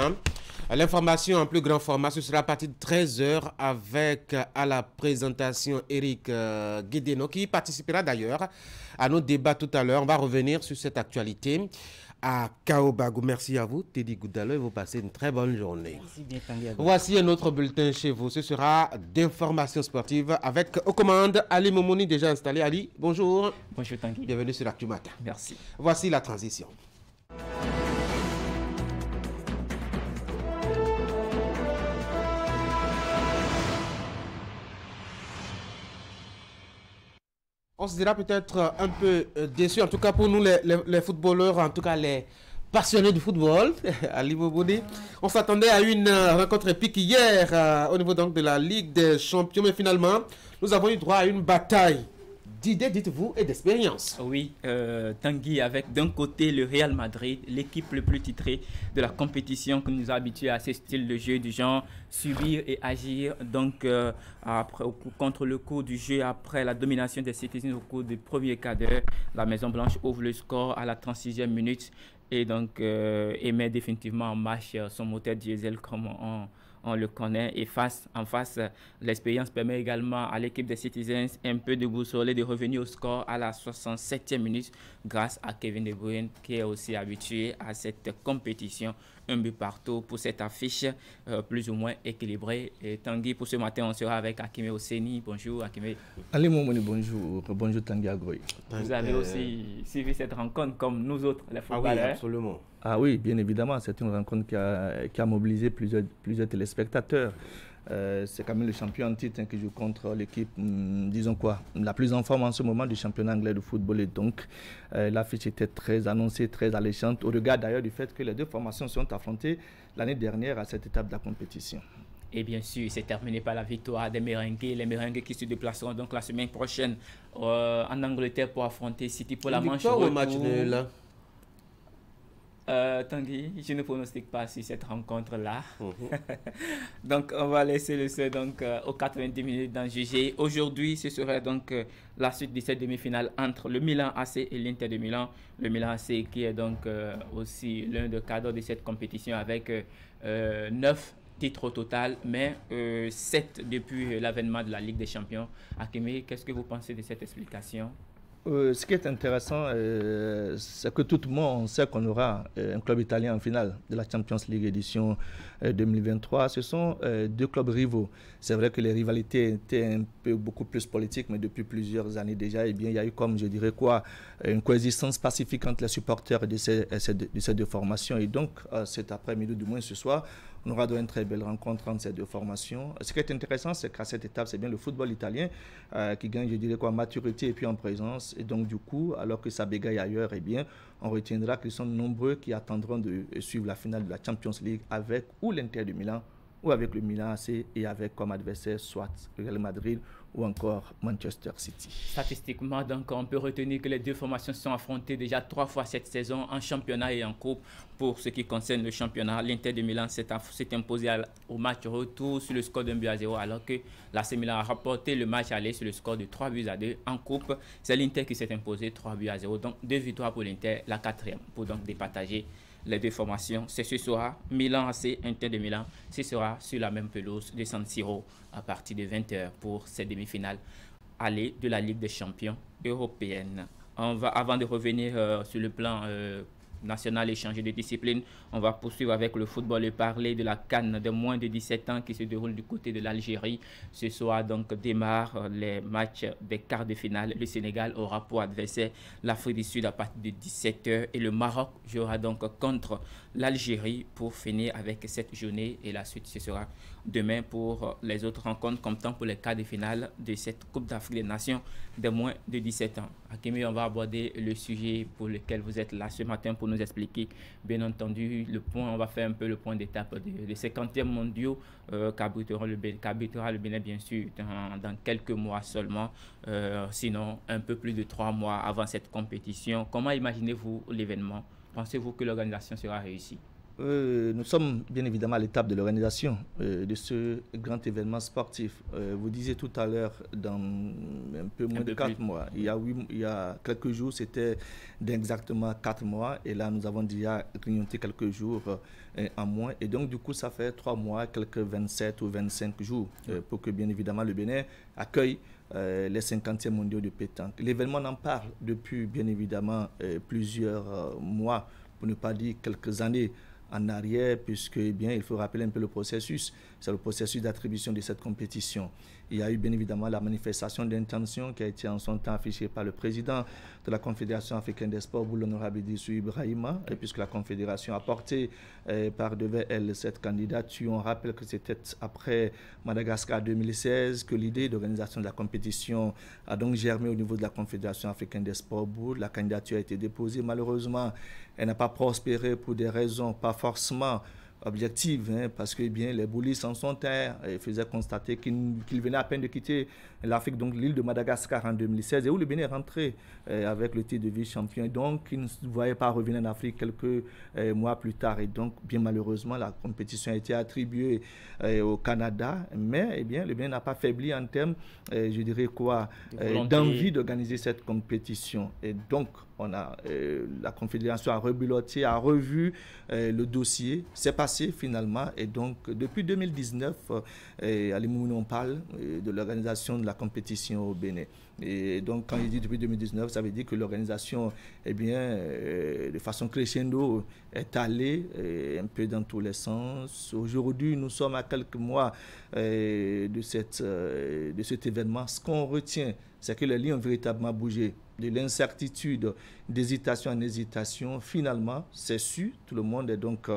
l'information en plus grand format. Ce sera à partir de 13h avec à la présentation Eric Guédeno qui participera d'ailleurs à nos débats tout à l'heure. On va revenir sur cette actualité à Kaobagou. Merci à vous, Teddy Goudala, et vous passez une très bonne journée. Merci bien, Tanguy. Voici un autre bulletin chez vous. Ce sera d'informations sportives avec aux commandes Ali Momouni déjà installé. Ali, bonjour. Bonjour Tanguy. Bienvenue sur Actu Matin. Merci. Voici la transition. On se dira peut-être un peu déçu, en tout cas pour nous les footballeurs, en tout cas les passionnés du football, Ali Momouni. On s'attendait à une rencontre épique hier au niveau donc de la Ligue des Champions, mais finalement, nous avons eu droit à une bataille d'idées, dites-vous, et d'expérience. Oui, Tanguy, avec d'un côté le Real Madrid, l'équipe le plus titrée de la compétition qui nous a habitués à ce style de jeu du genre subir et agir donc contre le cours du jeu après la domination des Citizens au cours du premier quart d'heure. La Maison Blanche ouvre le score à la 36e minute et donc émet définitivement en marche son moteur diesel comme on le connaît, et en face, l'expérience permet également à l'équipe des Citizens un peu de boussoler, de revenir au score à la 67e minute grâce à Kevin De Bruyne qui est aussi habitué à cette compétition. Un but partout pour cette affiche plus ou moins équilibrée. Et Tanguy, pour ce matin, on sera avec Akime Oseni. Bonjour Akime. Ali Momouni, bonjour. Bonjour Tanguy Agroy. Vous avez aussi suivi cette rencontre comme nous autres, les footballeurs. Ah oui, absolument. Ah oui, bien évidemment, c'est une rencontre qui a mobilisé plusieurs téléspectateurs. C'est quand même le champion en titre qui joue contre l'équipe, disons quoi, la plus en forme en ce moment du championnat anglais de football. Et donc, l'affiche était très annoncée, très alléchante, au regard d'ailleurs du fait que les deux formations sont affrontées l'année dernière à cette étape de la compétition. Et bien sûr, c'est terminé par la victoire des Merengues. Les Merengues qui se déplaceront donc la semaine prochaine en Angleterre pour affronter City pour la manche retour. Au match nul. Tanguy, je ne pronostique pas sur cette rencontre-là. Donc, on va laisser le seul aux 90 minutes d'en juger. Aujourd'hui, ce serait donc la suite de cette demi-finale entre le Milan AC et l'Inter de Milan. Le Milan AC qui est donc aussi l'un des cadres de cette compétition avec 9 titres au total, mais 7 depuis l'avènement de la Ligue des Champions. Hakimi, qu'est-ce que vous pensez de cette explication? Ce qui est intéressant, c'est que tout le monde sait qu'on aura un club italien en finale de la Champions League édition 2023. Ce sont deux clubs rivaux. C'est vrai que les rivalités étaient beaucoup plus politiques, mais depuis plusieurs années déjà, eh bien, il y a eu, comme je dirais quoi, une coexistence pacifique entre les supporters de ces deux formations. Et donc, cet après-midi, du moins ce soir, on aura une très belle rencontre entre ces deux formations. Ce qui est intéressant, c'est qu'à cette étape, c'est bien le football italien qui gagne, je dirais quoi, maturité et puis en présence. Et donc, du coup, alors que ça bégaye ailleurs, eh bien, on retiendra qu'ils sont nombreux qui attendront de suivre la finale de la Champions League avec ou l'Inter de Milan ou avec le Milan AC et avec comme adversaire soit le Real Madrid ou encore Manchester City. Statistiquement, donc, on peut retenir que les deux formations sont affrontées déjà 3 fois cette saison en championnat et en coupe. Pour ce qui concerne le championnat, l'Inter de Milan s'est imposé au match retour sur le score d'1-0, alors que l'AC Milan a rapporté le match aller sur le score de 3-2. En coupe, c'est l'Inter qui s'est imposé 3-0. Donc 2 victoires pour l'Inter, la 4e pour donc départager les deux formations. C'est ce soir, Milan AC, Inter de Milan. Ce sera sur la même pelouse de San Siro à partir de 20h pour ces demi-finales aller de la Ligue des Champions européenne. Avant de revenir sur le plan national et changer de discipline, on va poursuivre avec le football et parler de la CAN de moins de 17 ans qui se déroule du côté de l'Algérie. Ce soir donc démarrent les matchs des quarts de finale. Le Sénégal aura pour adversaire l'Afrique du Sud à partir de 17h et le Maroc jouera donc contre l'Algérie pour finir avec cette journée, et la suite ce sera demain pour les autres rencontres comptant pour les quarts de finale de cette Coupe d'Afrique des Nations de moins de 17 ans. Hakimi, on va aborder le sujet pour lequel vous êtes là ce matin pour nous expliquer, bien entendu, le point. On va faire un peu le point d'étape des 50e mondiaux qu'abritera le Bénin, bien sûr, dans quelques mois seulement, sinon un peu plus de 3 mois avant cette compétition. Comment imaginez-vous l'événement? Pensez-vous que l'organisation sera réussie? Nous sommes bien évidemment à l'étape de l'organisation de ce grand événement sportif. Vous disiez tout à l'heure, dans un peu moins de 4 mois. Il y a quelques jours, c'était d'exactement 4 mois. Et là, nous avons déjà grignoté quelques jours en moins. Et donc, du coup, ça fait 3 mois, quelques 27 ou 25 jours pour que, bien évidemment, le Bénin accueille les 50e mondiaux de pétanque. L'événement en parle depuis, bien évidemment, plusieurs mois, pour ne pas dire quelques années en arrière, puisque eh bien, il faut rappeler un peu le processus. C'est le processus d'attribution de cette compétition. Il y a eu bien évidemment la manifestation d'intention qui a été en son temps affichée par le président de la Confédération africaine des sports, l'honorable Idrissou Ibrahima, et puisque la Confédération a porté par devant elle cette candidature. On rappelle que c'était après Madagascar 2016 que l'idée d'organisation de la compétition a donc germé au niveau de la Confédération africaine des sports. La candidature a été déposée. Malheureusement, elle n'a pas prospéré pour des raisons pas forcément objective, parce que bien, les boulistes en son terre faisaient constater qu'il venait à peine de quitter l'Afrique, donc l'île de Madagascar en 2016, et où le Bénin est rentré avec le titre de vice-champion. Donc, il ne se voyait pas revenir en Afrique quelques mois plus tard. Et donc, bien malheureusement, la compétition a été attribuée au Canada, mais eh bien, le Bénin n'a pas faibli en termes, je dirais quoi, d'envie d'organiser cette compétition. Et donc, la Confédération a rebuloté, a revu le dossier. C'est passé finalement. Et donc, depuis 2019, à l'Imouni, on parle de l'organisation de la compétition au Bénin. Et donc, quand il dit depuis 2019, ça veut dire que l'organisation, eh bien, de façon crescendo, est allée un peu dans tous les sens. Aujourd'hui, nous sommes à quelques mois de cet événement. Ce qu'on retient, c'est que les lignes ont véritablement bougé. De l'incertitude, d'hésitation en hésitation, finalement, c'est su, tout le monde est donc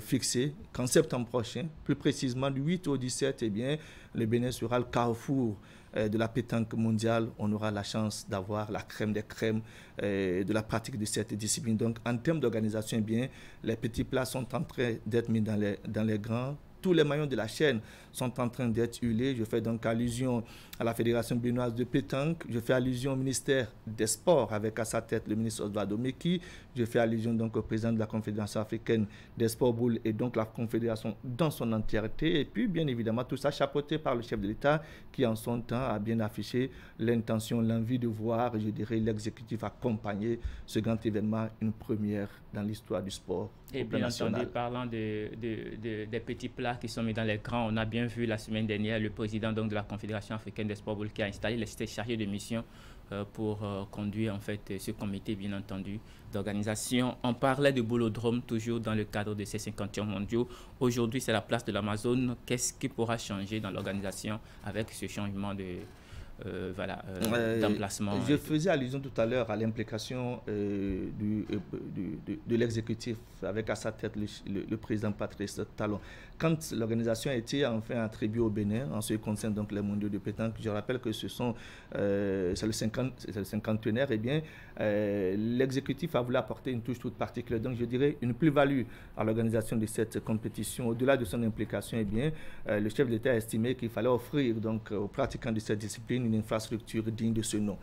fixé qu'en septembre prochain, plus précisément du 8 au 17, eh bien, le Bénin sera le carrefour de la pétanque mondiale. On aura la chance d'avoir la crème des crèmes de la pratique de cette discipline. Donc, en termes d'organisation, eh bien, les petits plats sont en train d'être mis dans les grands. Tous les maillons de la chaîne sont en train d'être huilés. Je fais donc allusion à la Fédération béninoise de pétanque. Je fais allusion au ministère des Sports avec à sa tête le ministre Osvaldo Meki. Je fais allusion donc au président de la Confédération africaine des sports boules et donc la Confédération dans son entièreté. Et puis, bien évidemment, tout ça chapeauté par le chef de l'État qui, en son temps, a bien affiché l'intention, l'envie de voir, je dirais, l'exécutif accompagner ce grand événement, une première dans l'histoire du sport. Et bien entendu, parlant des petits plats qui sont mis dans les grands, on a bien vu la semaine dernière le président donc, de la Confédération africaine des sports boules qui a installé les chargés de mission pour conduire en fait ce comité, bien entendu, d'organisation. On parlait de boulodrome toujours dans le cadre de ces 50e mondiaux. Aujourd'hui, c'est la place de l'Amazone. Qu'est-ce qui pourra changer dans l'organisation avec ce changement d'emplacement? Je faisais allusion tout à l'heure à l'implication de l'exécutif avec à sa tête le président Patrice Talon. Quand l'organisation a été enfin attribuée au Bénin, en ce qui concerne donc les mondiaux de pétanque, je rappelle que c'est le 50e, eh bien, l'exécutif a voulu apporter une touche toute particulière. Donc, je dirais une plus-value à l'organisation de cette compétition. Au-delà de son implication, eh bien, le chef de l'État a estimé qu'il fallait offrir donc, aux pratiquants de cette discipline une infrastructure digne de ce nom.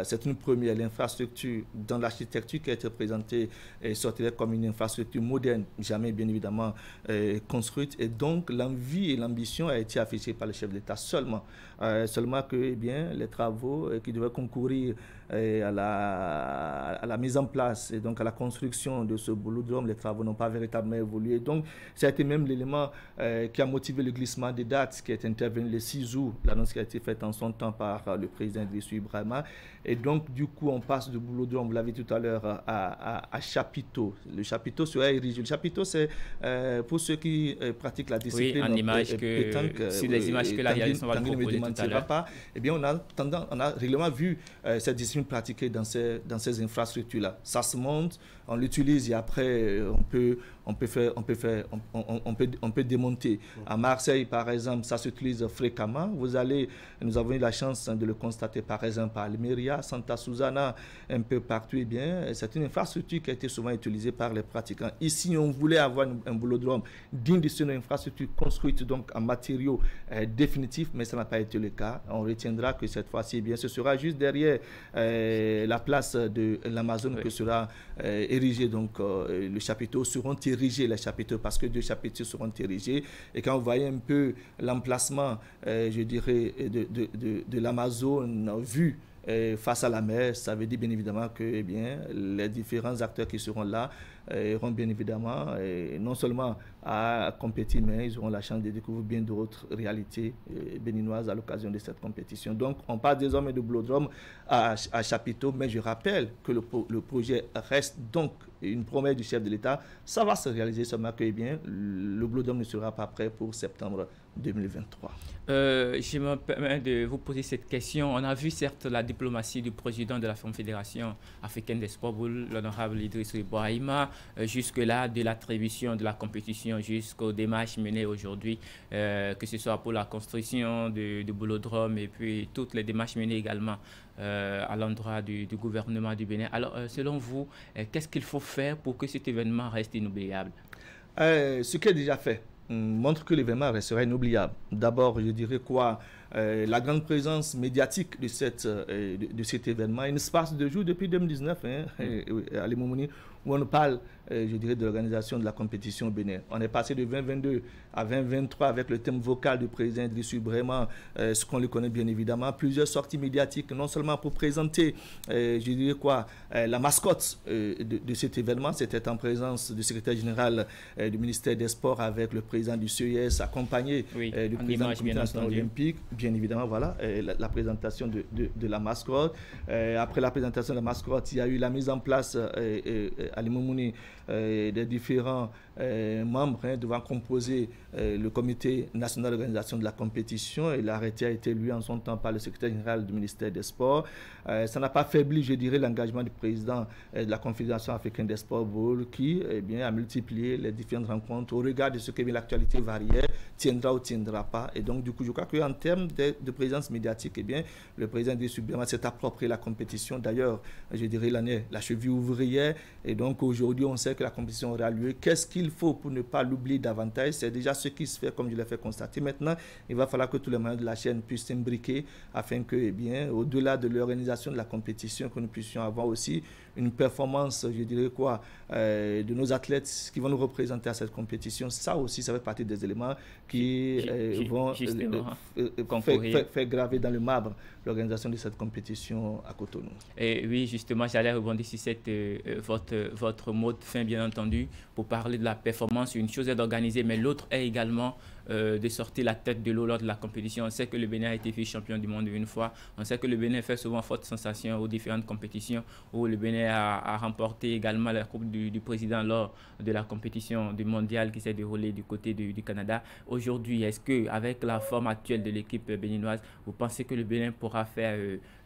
C'est une première. L'infrastructure dans l'architecture qui a été présentée sortirait comme une infrastructure moderne, jamais bien évidemment construite. Et donc, l'envie et l'ambition a été affichée par le chef de l'État seulement que eh bien, les travaux qui devaient concourir à la mise en place et donc à la construction de ce boulodrome, les travaux n'ont pas véritablement évolué. Donc, ça a été même l'élément qui a motivé le glissement des dates qui est intervenu le 6 août, l'annonce qui a été faite en son temps par le président Idrissou Ibrahima. Et donc, du coup, on passe de boulodrome, vous l'avez dit tout à l'heure, à chapiteau. Le chapiteau sera érigé. Le chapiteau, c'est pour ceux qui pratiquent la discipline. Oui, en image pétanque, sur les images que la réalisation va proposer tout à l'heure. Eh bien, on a régulièrement vu cette discipline pratiquée dans ces infrastructures-là. Ça se monte, on l'utilise et après, on peut démonter. À Marseille, par exemple, ça s'utilise fréquemment. Nous avons eu la chance de le constater, par exemple, à Almeria, Santa Susana, un peu partout. Eh bien, c'est une infrastructure qui a été souvent utilisée par les pratiquants. Ici, on voulait avoir un boulodrome digne de cette infrastructure construite donc en matériaux définitifs, mais ça n'a pas été le cas. On retiendra que cette fois-ci, eh bien, ce sera juste derrière la place de l'Amazone que sera érigé. Donc, le chapiteau seront érigés, les chapiteaux, parce que 2 chapiteaux seront érigés. Et quand vous voyez un peu l'emplacement, je dirais, de l'Amazone vu face à la mer, ça veut dire bien évidemment que eh bien, les différents acteurs qui seront là auront bien évidemment non seulement à compétir, mais ils auront la chance de découvrir bien d'autres réalités béninoises à l'occasion de cette compétition. Donc, on parle désormais de boulodrome à chapiteau, mais je rappelle que le projet reste donc une promesse du chef de l'État. Ça va se réaliser seulement que eh bien, le boulodrome ne sera pas prêt pour septembre 2023. Je me permets de vous poser cette question. On a vu certes la diplomatie du président de la Confédération africaine des sports boules, l'honorable Idrissou Ibrahima, jusque-là de l'attribution de la compétition jusqu'aux démarches menées aujourd'hui, que ce soit pour la construction du boulodrome et puis toutes les démarches menées également à l'endroit du gouvernement du Bénin. Alors, selon vous, qu'est-ce qu'il faut faire pour que cet événement reste inoubliable? Ce qui est déjà fait montre que l'événement restera inoubliable. D'abord, je dirais quoi? La grande présence médiatique de cet événement, un espace de jour depuis 2019 à l'Imoumoni, où on parle, je dirais, de l'organisation de la compétition au Bénin. On est passé de 2022 à 2023 avec le thème vocal du président Idrissou Ibrahima, ce qu'on le connaît bien évidemment. Plusieurs sorties médiatiques, non seulement pour présenter, je dirais quoi, la mascotte de cet événement. C'était en présence du secrétaire général du ministère des Sports avec le président du CES, accompagné du président du Comité national olympique. Bien évidemment, voilà, la présentation de la mascotte. Après la présentation de la mascotte, il y a eu la mise en place à l'Imoumoni des différents membres devant composer le comité national d'organisation de la compétition, et l'arrêté a été lu en son temps par le secrétaire général du ministère des Sports. Ça n'a pas affaibli, je dirais, l'engagement du président de la Confédération africaine des sports qui a multiplié les différentes rencontres au regard de ce que l'actualité variait, tiendra ou tiendra pas. Et donc, du coup, je crois qu'en termes de présence médiatique, le président Idriss Déby s'est approprié la compétition. D'ailleurs, je dirais la cheville ouvrière. Et donc, aujourd'hui, on sait que la compétition aura lieu. Qu'est-ce qu'il faut pour ne pas l'oublier davantage? C'est déjà ce qui se fait, comme je l'ai fait constater. Maintenant, il va falloir que tous les membres de la chaîne puissent s'imbriquer afin que, au-delà de l'organisation de la compétition, que nous puissions avoir aussi une performance, je dirais de nos athlètes qui vont nous représenter à cette compétition. Ça aussi, ça fait partie des éléments qui vont faire graver dans le marbre l'organisation de cette compétition à Cotonou. Et oui, justement, j'allais rebondir sur votre mot de fin, bien entendu, pour parler de la performance. Une chose est d'organiser, mais l'autre est également de sortir la tête de l'eau lors de la compétition. On sait que le Bénin a été vice-champion du monde une fois. On sait que le Bénin fait souvent forte sensation aux différentes compétitions, où le Bénin a remporté également la Coupe du Président lors de la compétition du mondial qui s'est déroulée du côté du Canada. Aujourd'hui, est-ce qu'avec la forme actuelle de l'équipe béninoise, vous pensez que le Bénin pourra faire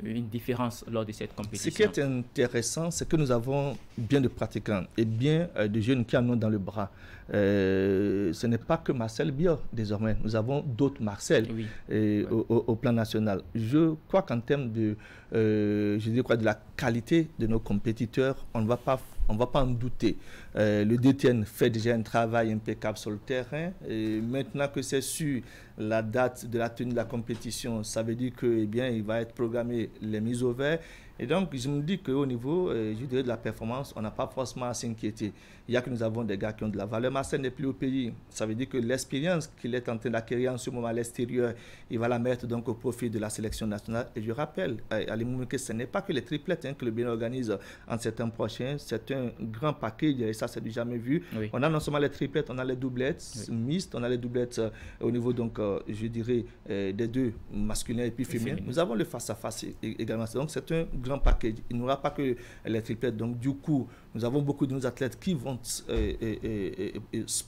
une différence lors de cette compétition? Ce qui est intéressant, c'est que nous avons bien de pratiquants et bien de jeunes qui en ont dans le bras. Ce n'est pas que Marcel Biot désormais, nous avons d'autres Marcel au plan national. Je crois qu'en termes de la qualité de nos compétiteurs, on ne va pas en douter. Le DTN fait déjà un travail impeccable sur le terrain. Et maintenant que c'est sûr la date de la tenue de la compétition, ça veut dire que il va être programmé les mises au vert. Et donc, je me dis qu'au niveau, de la performance, on n'a pas forcément à s'inquiéter. Il y a que nous avons des gars qui ont de la valeur. Marcel n'est plus au pays. Ça veut dire que l'expérience qu'il est en train d'acquérir en ce moment à l'extérieur, il va la mettre donc au profit de la sélection nationale. Et je rappelle à l'Imoumou que ce n'est pas que les triplettes que le Bénin organise en septembre prochain. C'est un grand paquet et ça, c'est du jamais vu. Oui. On a non seulement les triplettes, on a les doublettes mixtes, on a les doublettes au niveau, donc, des deux, masculins et puis féminins. Nous avons le face-à-face également. Donc, c'est un grand paquet. Il n'y aura pas que les triplettes. Donc, du coup, nous avons beaucoup de nos athlètes qui vont se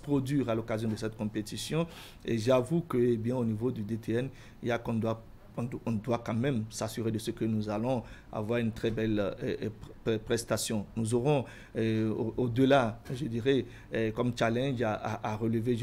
produire à l'occasion de cette compétition. Et j'avoue que, au niveau du DTN, il y a qu'on doit quand même s'assurer de ce que nous allons avoir une très belle prestation. Nous aurons au-delà, comme challenge à relever,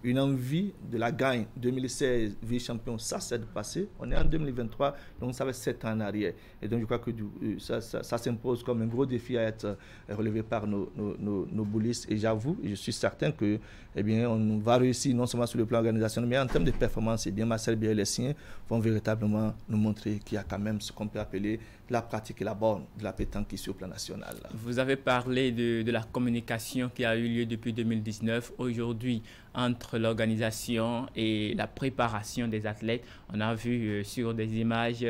une envie de la gagne. 2016, vice-champion, ça c'est de passé. On est en 2023, donc ça va être 7 ans en arrière. Et donc je crois que ça s'impose comme un gros défi à être relevé par nos boulistes. Et j'avoue, je suis certain que on va réussir non seulement sur le plan organisationnel, mais en termes de performance, Marcel Biot et les siens vont véritablement nous montrer qu'il y a quand même ce qu'on peut appeler la pratique et la borne de la pétanque ici au plan national. Vous avez parlé de la communication qui a eu lieu depuis 2019. Aujourd'hui, entre l'organisation et la préparation des athlètes, on a vu sur des images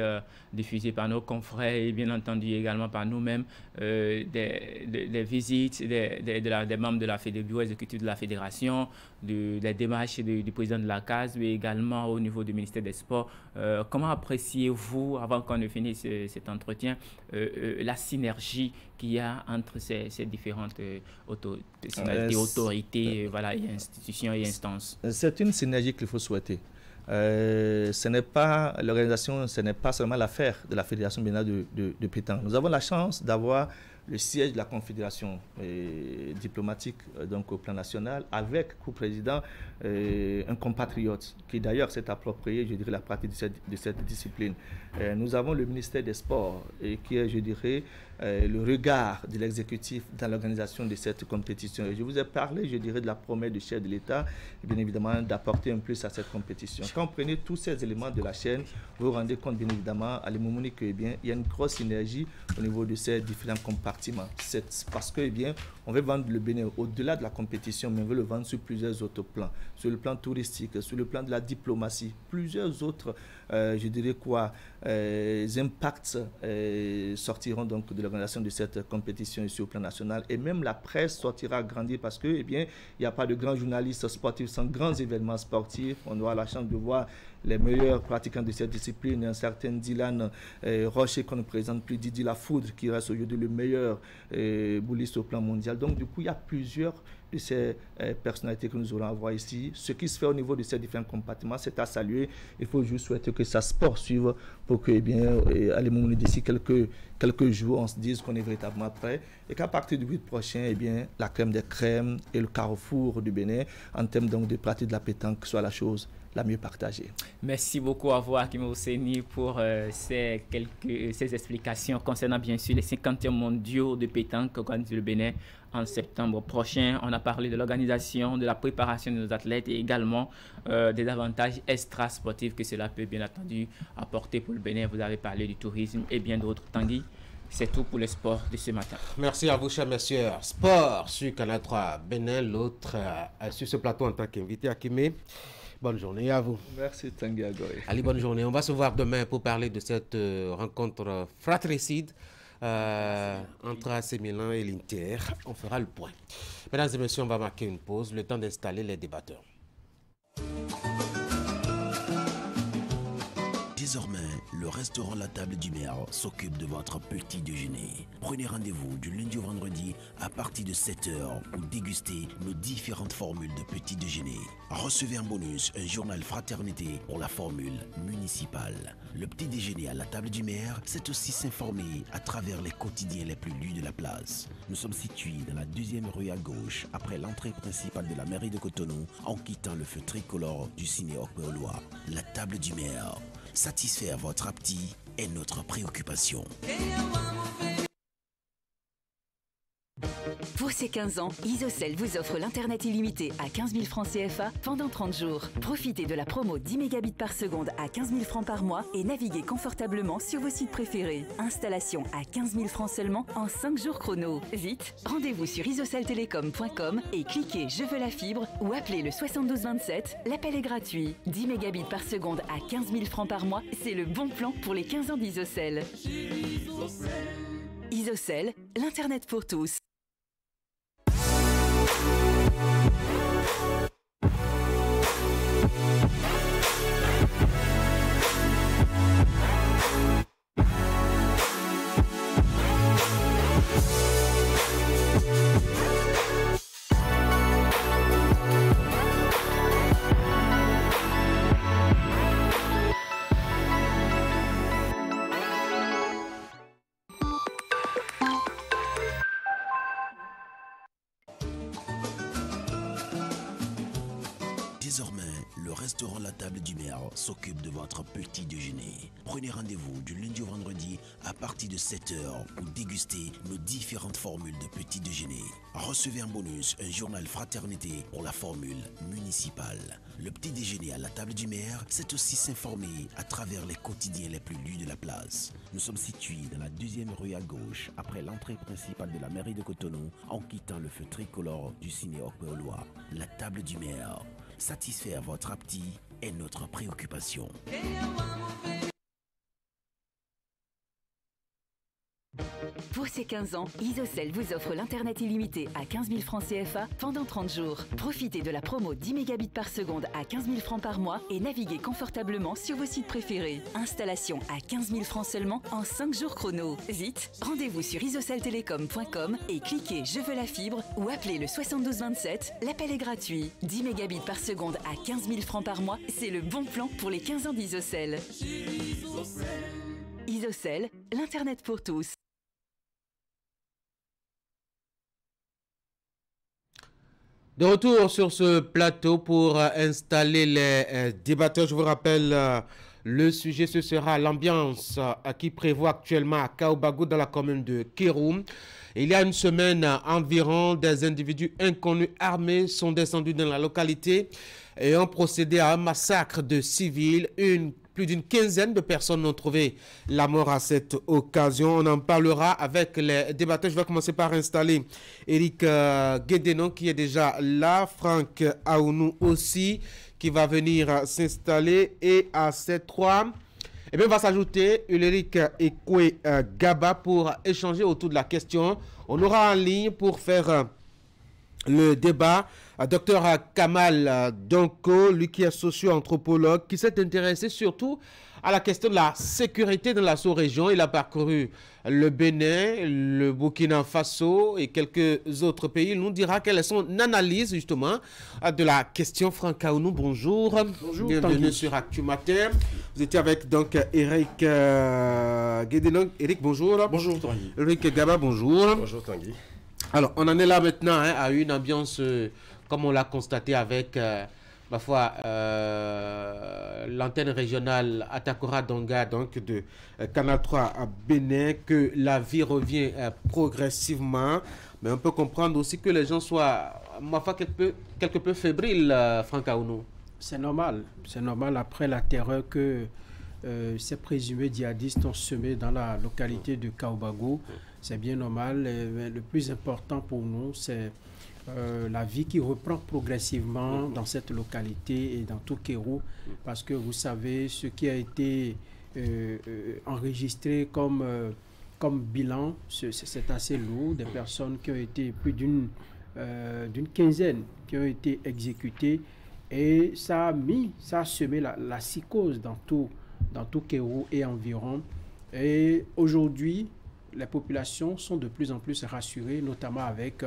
diffusées par nos confrères et bien entendu également par nous-mêmes des visites des membres de la bureau exécutif de la fédération, des démarches du président de la CAS, mais également au niveau du ministère des Sports. Comment appréciez-vous, avant qu'on ne finisse cet entretien, la synergie qu'il y a entre ces différentes autorités et institutions et instances? C'est une synergie qu'il faut souhaiter. L'organisation, ce n'est pas seulement l'affaire de la Fédération béninoise de pétanque. Nous avons la chance d'avoir le siège de la Confédération diplomatique donc au plan national, avec pour président un compatriote qui d'ailleurs s'est approprié, la pratique de cette discipline. Nous avons le ministère des Sports qui est, le regard de l'exécutif dans l'organisation de cette compétition. Et je vous ai parlé, de la promesse du chef de l'État, bien évidemment, d'apporter un plus à cette compétition. Quand vous prenez tous ces éléments de la chaîne, vous vous rendez compte, bien évidemment, à l'Imoumou qu'il y a une grosse synergie au niveau de ces différents compartiments. C'est parce que, on veut vendre le Bénin au-delà de la compétition, mais on veut le vendre sur plusieurs autres plans. Sur le plan touristique, sur le plan de la diplomatie, plusieurs autres je dirais quoi, impacts sortiront donc de l'organisation de cette compétition ici au plan national. Et même la presse sortira grandie parce que, eh bien, il n'y a pas de grands journalistes sportifs sans grands événements sportifs. On aura la chance de voir les meilleurs pratiquants de cette discipline, un certain Dylan Rocher qu'on ne présente plus, Didi Lafoudre qui reste aujourd'hui le meilleur bouliste au plan mondial. Donc du coup, il y a plusieurs de ces personnalités que nous aurons à voir ici. Ce qui se fait au niveau de ces différents compartiments, c'est à saluer. Il faut juste souhaiter que ça se poursuive pour que, eh bien, à l'immobilier d'ici quelques jours, on se dise qu'on est véritablement prêt et qu'à partir du 8 prochain, eh bien, la crème des crèmes et le carrefour du Bénin, en termes donc de pratique de la pétanque, soit la chose la mieux partagée. Merci beaucoup à vous, Hakim Ousseini, pour ces explications concernant bien sûr les 50e mondiaux de pétanque organisés le Bénin en septembre prochain. On a parlé de l'organisation, de la préparation de nos athlètes et également des avantages extra-sportifs que cela peut bien entendu apporter pour le Bénin. Vous avez parlé du tourisme et bien d'autres. Tanguy, c'est tout pour le sport de ce matin. Merci à vous, chers messieurs. Sport sur Canal 3 Bénin, l'autre sur ce plateau en tant qu'invité, Hakimé. Bonne journée à vous. Merci Tanguy Agoy. Allez, bonne journée. On va se voir demain pour parler de cette rencontre fratricide entre AC Milan et l'Inter. On fera le point. Mesdames et messieurs, on va marquer une pause, le temps d'installer les débatteurs. Désormais, le restaurant La Table du Maire s'occupe de votre petit déjeuner. Prenez rendez-vous du lundi au vendredi à partir de 7h pour déguster nos différentes formules de petit déjeuner. Recevez en bonus un journal fraternité pour la formule municipale. Le petit déjeuner à La Table du Maire, c'est aussi s'informer à travers les quotidiens les plus lus de la place. Nous sommes situés dans la 2e rue à gauche, après l'entrée principale de la mairie de Cotonou, en quittant le feu tricolore du ciné Okpeoloa. La Table du Maire. Satisfaire votre appétit est notre préoccupation. Pour ces 15 ans, Isocel vous offre l'Internet illimité à 15 000 francs CFA pendant 30 jours. Profitez de la promo 10 mégabits par seconde à 15 000 francs par mois et naviguez confortablement sur vos sites préférés. Installation à 15 000 francs seulement en 5 jours chrono. Vite, rendez-vous sur isoceltelecom.com et cliquez « Je veux la fibre » ou appelez le 72 27. L'appel est gratuit. 10 mégabits par seconde à 15 000 francs par mois, c'est le bon plan pour les 15 ans d'Isocel. Isocel, l'Internet pour tous. Désormais, le restaurant La Table du Maire s'occupe de votre petit déjeuner. Prenez rendez-vous du lundi au vendredi à partir de 7h pour déguster nos différentes formules de petit déjeuner. Recevez en bonus un journal fraternité pour la formule municipale. Le petit déjeuner à La Table du Maire, c'est aussi s'informer à travers les quotidiens les plus lus de la place. Nous sommes situés dans la 2e rue à gauche, après l'entrée principale de la mairie de Cotonou, en quittant le feu tricolore du ciné Okpeoloa. La Table du Maire. Satisfaire votre appétit est notre préoccupation. Pour ces 15 ans, Isocel vous offre l'Internet illimité à 15 000 francs CFA pendant 30 jours. Profitez de la promo 10 mégabits par seconde à 15 000 francs par mois et naviguez confortablement sur vos sites préférés. Installation à 15 000 francs seulement en 5 jours chrono. Vite, rendez-vous sur isoceltelecom.com et cliquez « Je veux la fibre » ou appelez le 72 27. L'appel est gratuit. 10 mégabits par seconde à 15 000 francs par mois, c'est le bon plan pour les 15 ans d'Isocel. Isocel, l'Internet pour tous. De retour sur ce plateau pour installer les débatteurs. Je vous rappelle, le sujet, ce sera l'ambiance qui prévoit actuellement à Kaobago dans la commune de Kéroum. Il y a une semaine environ, des individus inconnus armés sont descendus dans la localité et ont procédé à un massacre de civils. Une Plus d'une quinzaine de personnes ont trouvé la mort à cette occasion. On en parlera avec les débatteurs. Je vais commencer par installer Eric Guédenon qui est déjà là. Franck Aounou aussi qui va venir s'installer. Et à ces trois, eh bien, va s'ajouter Ulrich Ekwe Gaba pour échanger autour de la question. On aura en ligne pour faire le débat Dr Kamal Donko, lui qui est socio-anthropologue, qui s'est intéressé surtout à la question de la sécurité dans la sous-région. Il a parcouru le Bénin, le Burkina Faso et quelques autres pays. Il nous dira quelle est son analyse justement de la question. Franck Aounou, bonjour. Bonjour. Bienvenue sur Actu Matin. Vous étiez avec donc Eric Guédenon. Eric, bonjour. Bonjour Tanguy. Eric Gaba, bonjour. Bonjour Tanguy. Alors, on en est là maintenant à une ambiance, comme on l'a constaté avec, ma foi, l'antenne régionale Atakora Donga, donc de Canal 3 à Bénin, que la vie revient progressivement. Mais on peut comprendre aussi que les gens soient, ma foi, quelque peu fébriles, Franck Aounou. C'est normal après la terreur que ces présumés djihadistes ont semé dans la localité de Kaoubago. C'est bien normal. Le plus important pour nous, c'est la vie qui reprend progressivement dans cette localité et dans tout Kérou. Parce que vous savez, ce qui a été enregistré comme bilan, c'est assez lourd. Des personnes qui ont été plus d'une quinzaine qui ont été exécutées. Et ça a semé la psychose dans tout Kérou et environ. Et aujourd'hui, les populations sont de plus en plus rassurées, notamment avec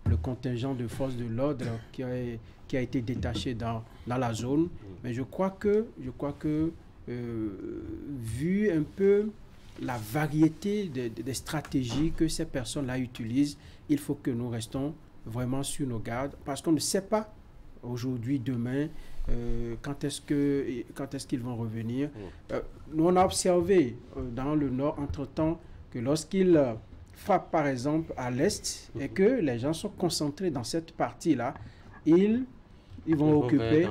le contingent de forces de l'ordre qui a été détaché dans la zone. Mais je crois que vu un peu la variété des stratégies que ces personnes-là utilisent, il faut que nous restons vraiment sur nos gardes parce qu'on ne sait pas aujourd'hui, demain, quand est-ce qu'ils vont revenir. Nous, on a observé dans le nord, entre-temps, que lorsqu'ils frappent, par exemple, à l'est, et que les gens sont concentrés dans cette partie-là, ils vont occuper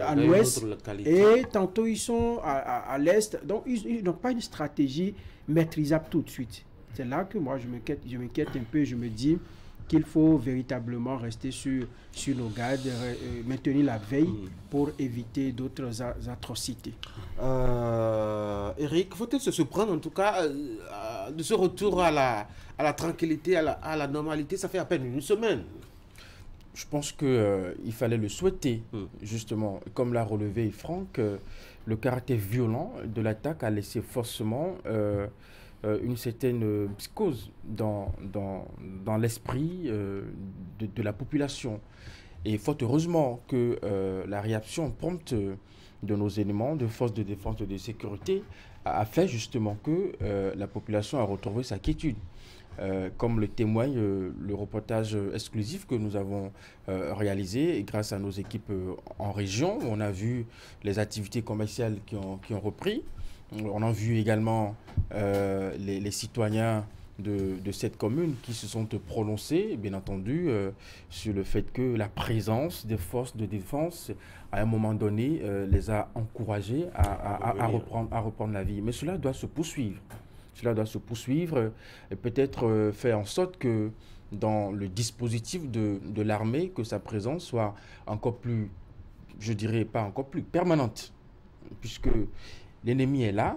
à l'ouest, et tantôt ils sont à l'est. Donc, ils n'ont pas une stratégie maîtrisable tout de suite. C'est là que moi, je m'inquiète un peu, je me dis qu'il faut véritablement rester sur nos gardes, maintenir la veille pour éviter d'autres atrocités. Eric, faut-il se surprendre en tout cas de ce retour à la tranquillité, à la normalité? Ça fait à peine une semaine. Je pense qu'il fallait le souhaiter, justement. Comme l'a relevé Franck, le caractère violent de l'attaque a laissé forcément une certaine psychose dans l'esprit de la population. Et fort heureusement que la réaction prompte de nos éléments de forces de défense et de sécurité a fait justement que la population a retrouvé sa quiétude. Comme le témoigne le reportage exclusif que nous avons réalisé et grâce à nos équipes en région, on a vu les activités commerciales qui ont repris. On a vu également les citoyens de cette commune qui se sont prononcés, bien entendu, sur le fait que la présence des forces de défense, à un moment donné, les a encouragés à reprendre la vie. Mais cela doit se poursuivre. Cela doit se poursuivre et peut-être faire en sorte que dans le dispositif de l'armée, que sa présence soit encore plus, je dirais pas encore plus, permanente. Puisque l'ennemi est là,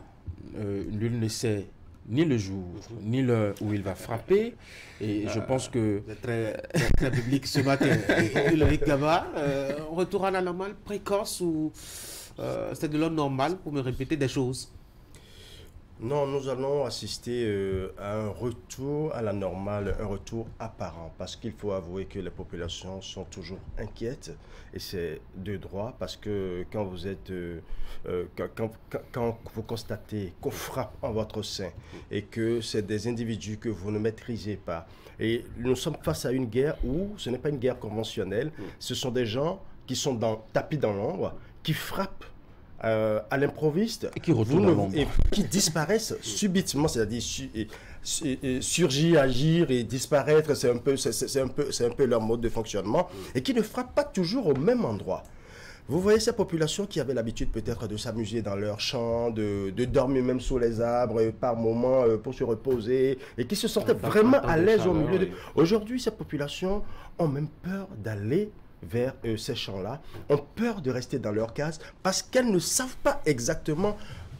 nul ne sait ni le jour, ni l'heure où il va frapper. Et je pense que... Très biblique ce matin. Ulrich Gaba, retour à la normale précoce ou c'est de l'ordre normal pour me répéter des choses? Non, nous allons assister à un retour à la normale, un retour apparent, parce qu'il faut avouer que les populations sont toujours inquiètes, et c'est de droit, parce que quand vous êtes, quand vous constatez qu'on frappe en votre sein, et que c'est des individus que vous ne maîtrisez pas, et nous sommes face à une guerre où ce n'est pas une guerre conventionnelle, ce sont des gens qui sont tapis dans l'ombre, qui frappent à l'improviste et qui disparaissent subitement, c'est-à-dire surgir, agir et disparaître, c'est un peu leur mode de fonctionnement, et qui ne frappent pas toujours au même endroit. Vous voyez ces populations qui avaient l'habitude peut-être de s'amuser dans leurs champs, de dormir même sous les arbres par moments pour se reposer et qui se sentaient vraiment à l'aise au milieu de... Aujourd'hui, ces populations ont même peur d'aller vers ces champs-là, ont peur de rester dans leur case parce qu'elles ne savent pas exactement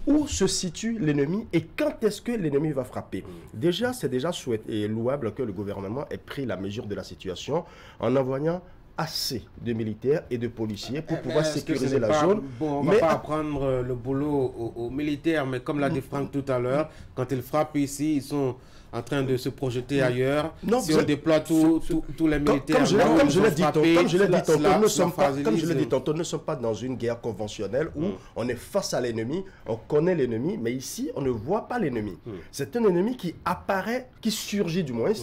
où se situe l'ennemi et quand est-ce que l'ennemi va frapper. Déjà, c'est déjà souhaité et louable que le gouvernement ait pris la mesure de la situation en envoyant assez de militaires et de policiers pour pouvoir sécuriser la zone. Bon, on ne va pas apprendre le boulot aux militaires, mais comme l'a dit Franck tout à l'heure, quand ils frappent ici, ils sont en train de se projeter ailleurs. Non, si on déploie tous les militaires... Comme je l'ai dit tantôt, nous ne sommes pas dans une guerre conventionnelle où on est face à l'ennemi, on connaît l'ennemi, mais ici, on ne voit pas l'ennemi. C'est un ennemi qui apparaît, qui surgit du moins,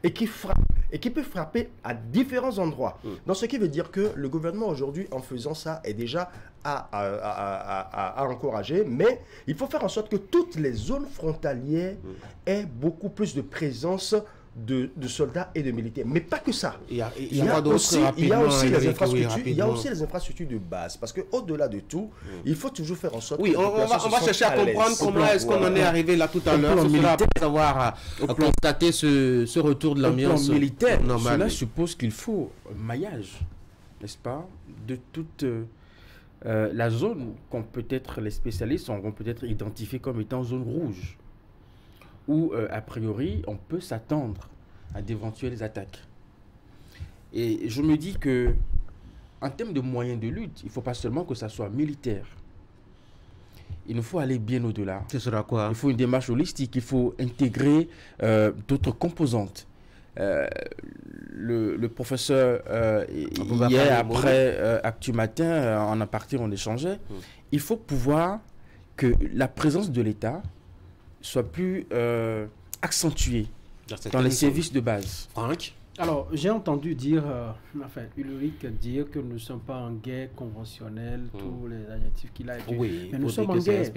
et qui frappe, et qui peut frapper à différents endroits. Donc, ce qui veut dire que le gouvernement aujourd'hui, en faisant ça, est déjà à encourager, mais il faut faire en sorte que toutes les zones frontalières aient beaucoup plus de présence de soldats et de militaires. Mais pas que ça. Il y a aussi les infrastructures de base. Parce qu'au-delà de tout, il faut toujours faire en sorte que... on va chercher à comprendre comment est-ce qu'on en est arrivé là tout à l'heure. Ce sera après avoir constaté ce retour de l'ambiance militaire. Cela suppose qu'il faut un maillage, n'est-ce pas, de toute... la zone qu'on peut-être, les spécialistes auront peut-être identifiée comme étant zone rouge, où a priori on peut s'attendre à d'éventuelles attaques. Et je me dis que en termes de moyens de lutte, il ne faut pas seulement que ça soit militaire. Il nous faut aller bien au-delà. Ce sera quoi? Il faut une démarche holistique, il faut intégrer d'autres composantes. Le professeur hier après Actu Matin en aparté on échangeait. Il faut pouvoir que la présence de l'État soit plus accentuée dans les services de base. Franck? Alors, j'ai entendu dire, Ulrich dire que nous ne sommes pas en guerre conventionnelle, tous les adjectifs qu'il a utilisés. Oui, mais nous sommes en guerre.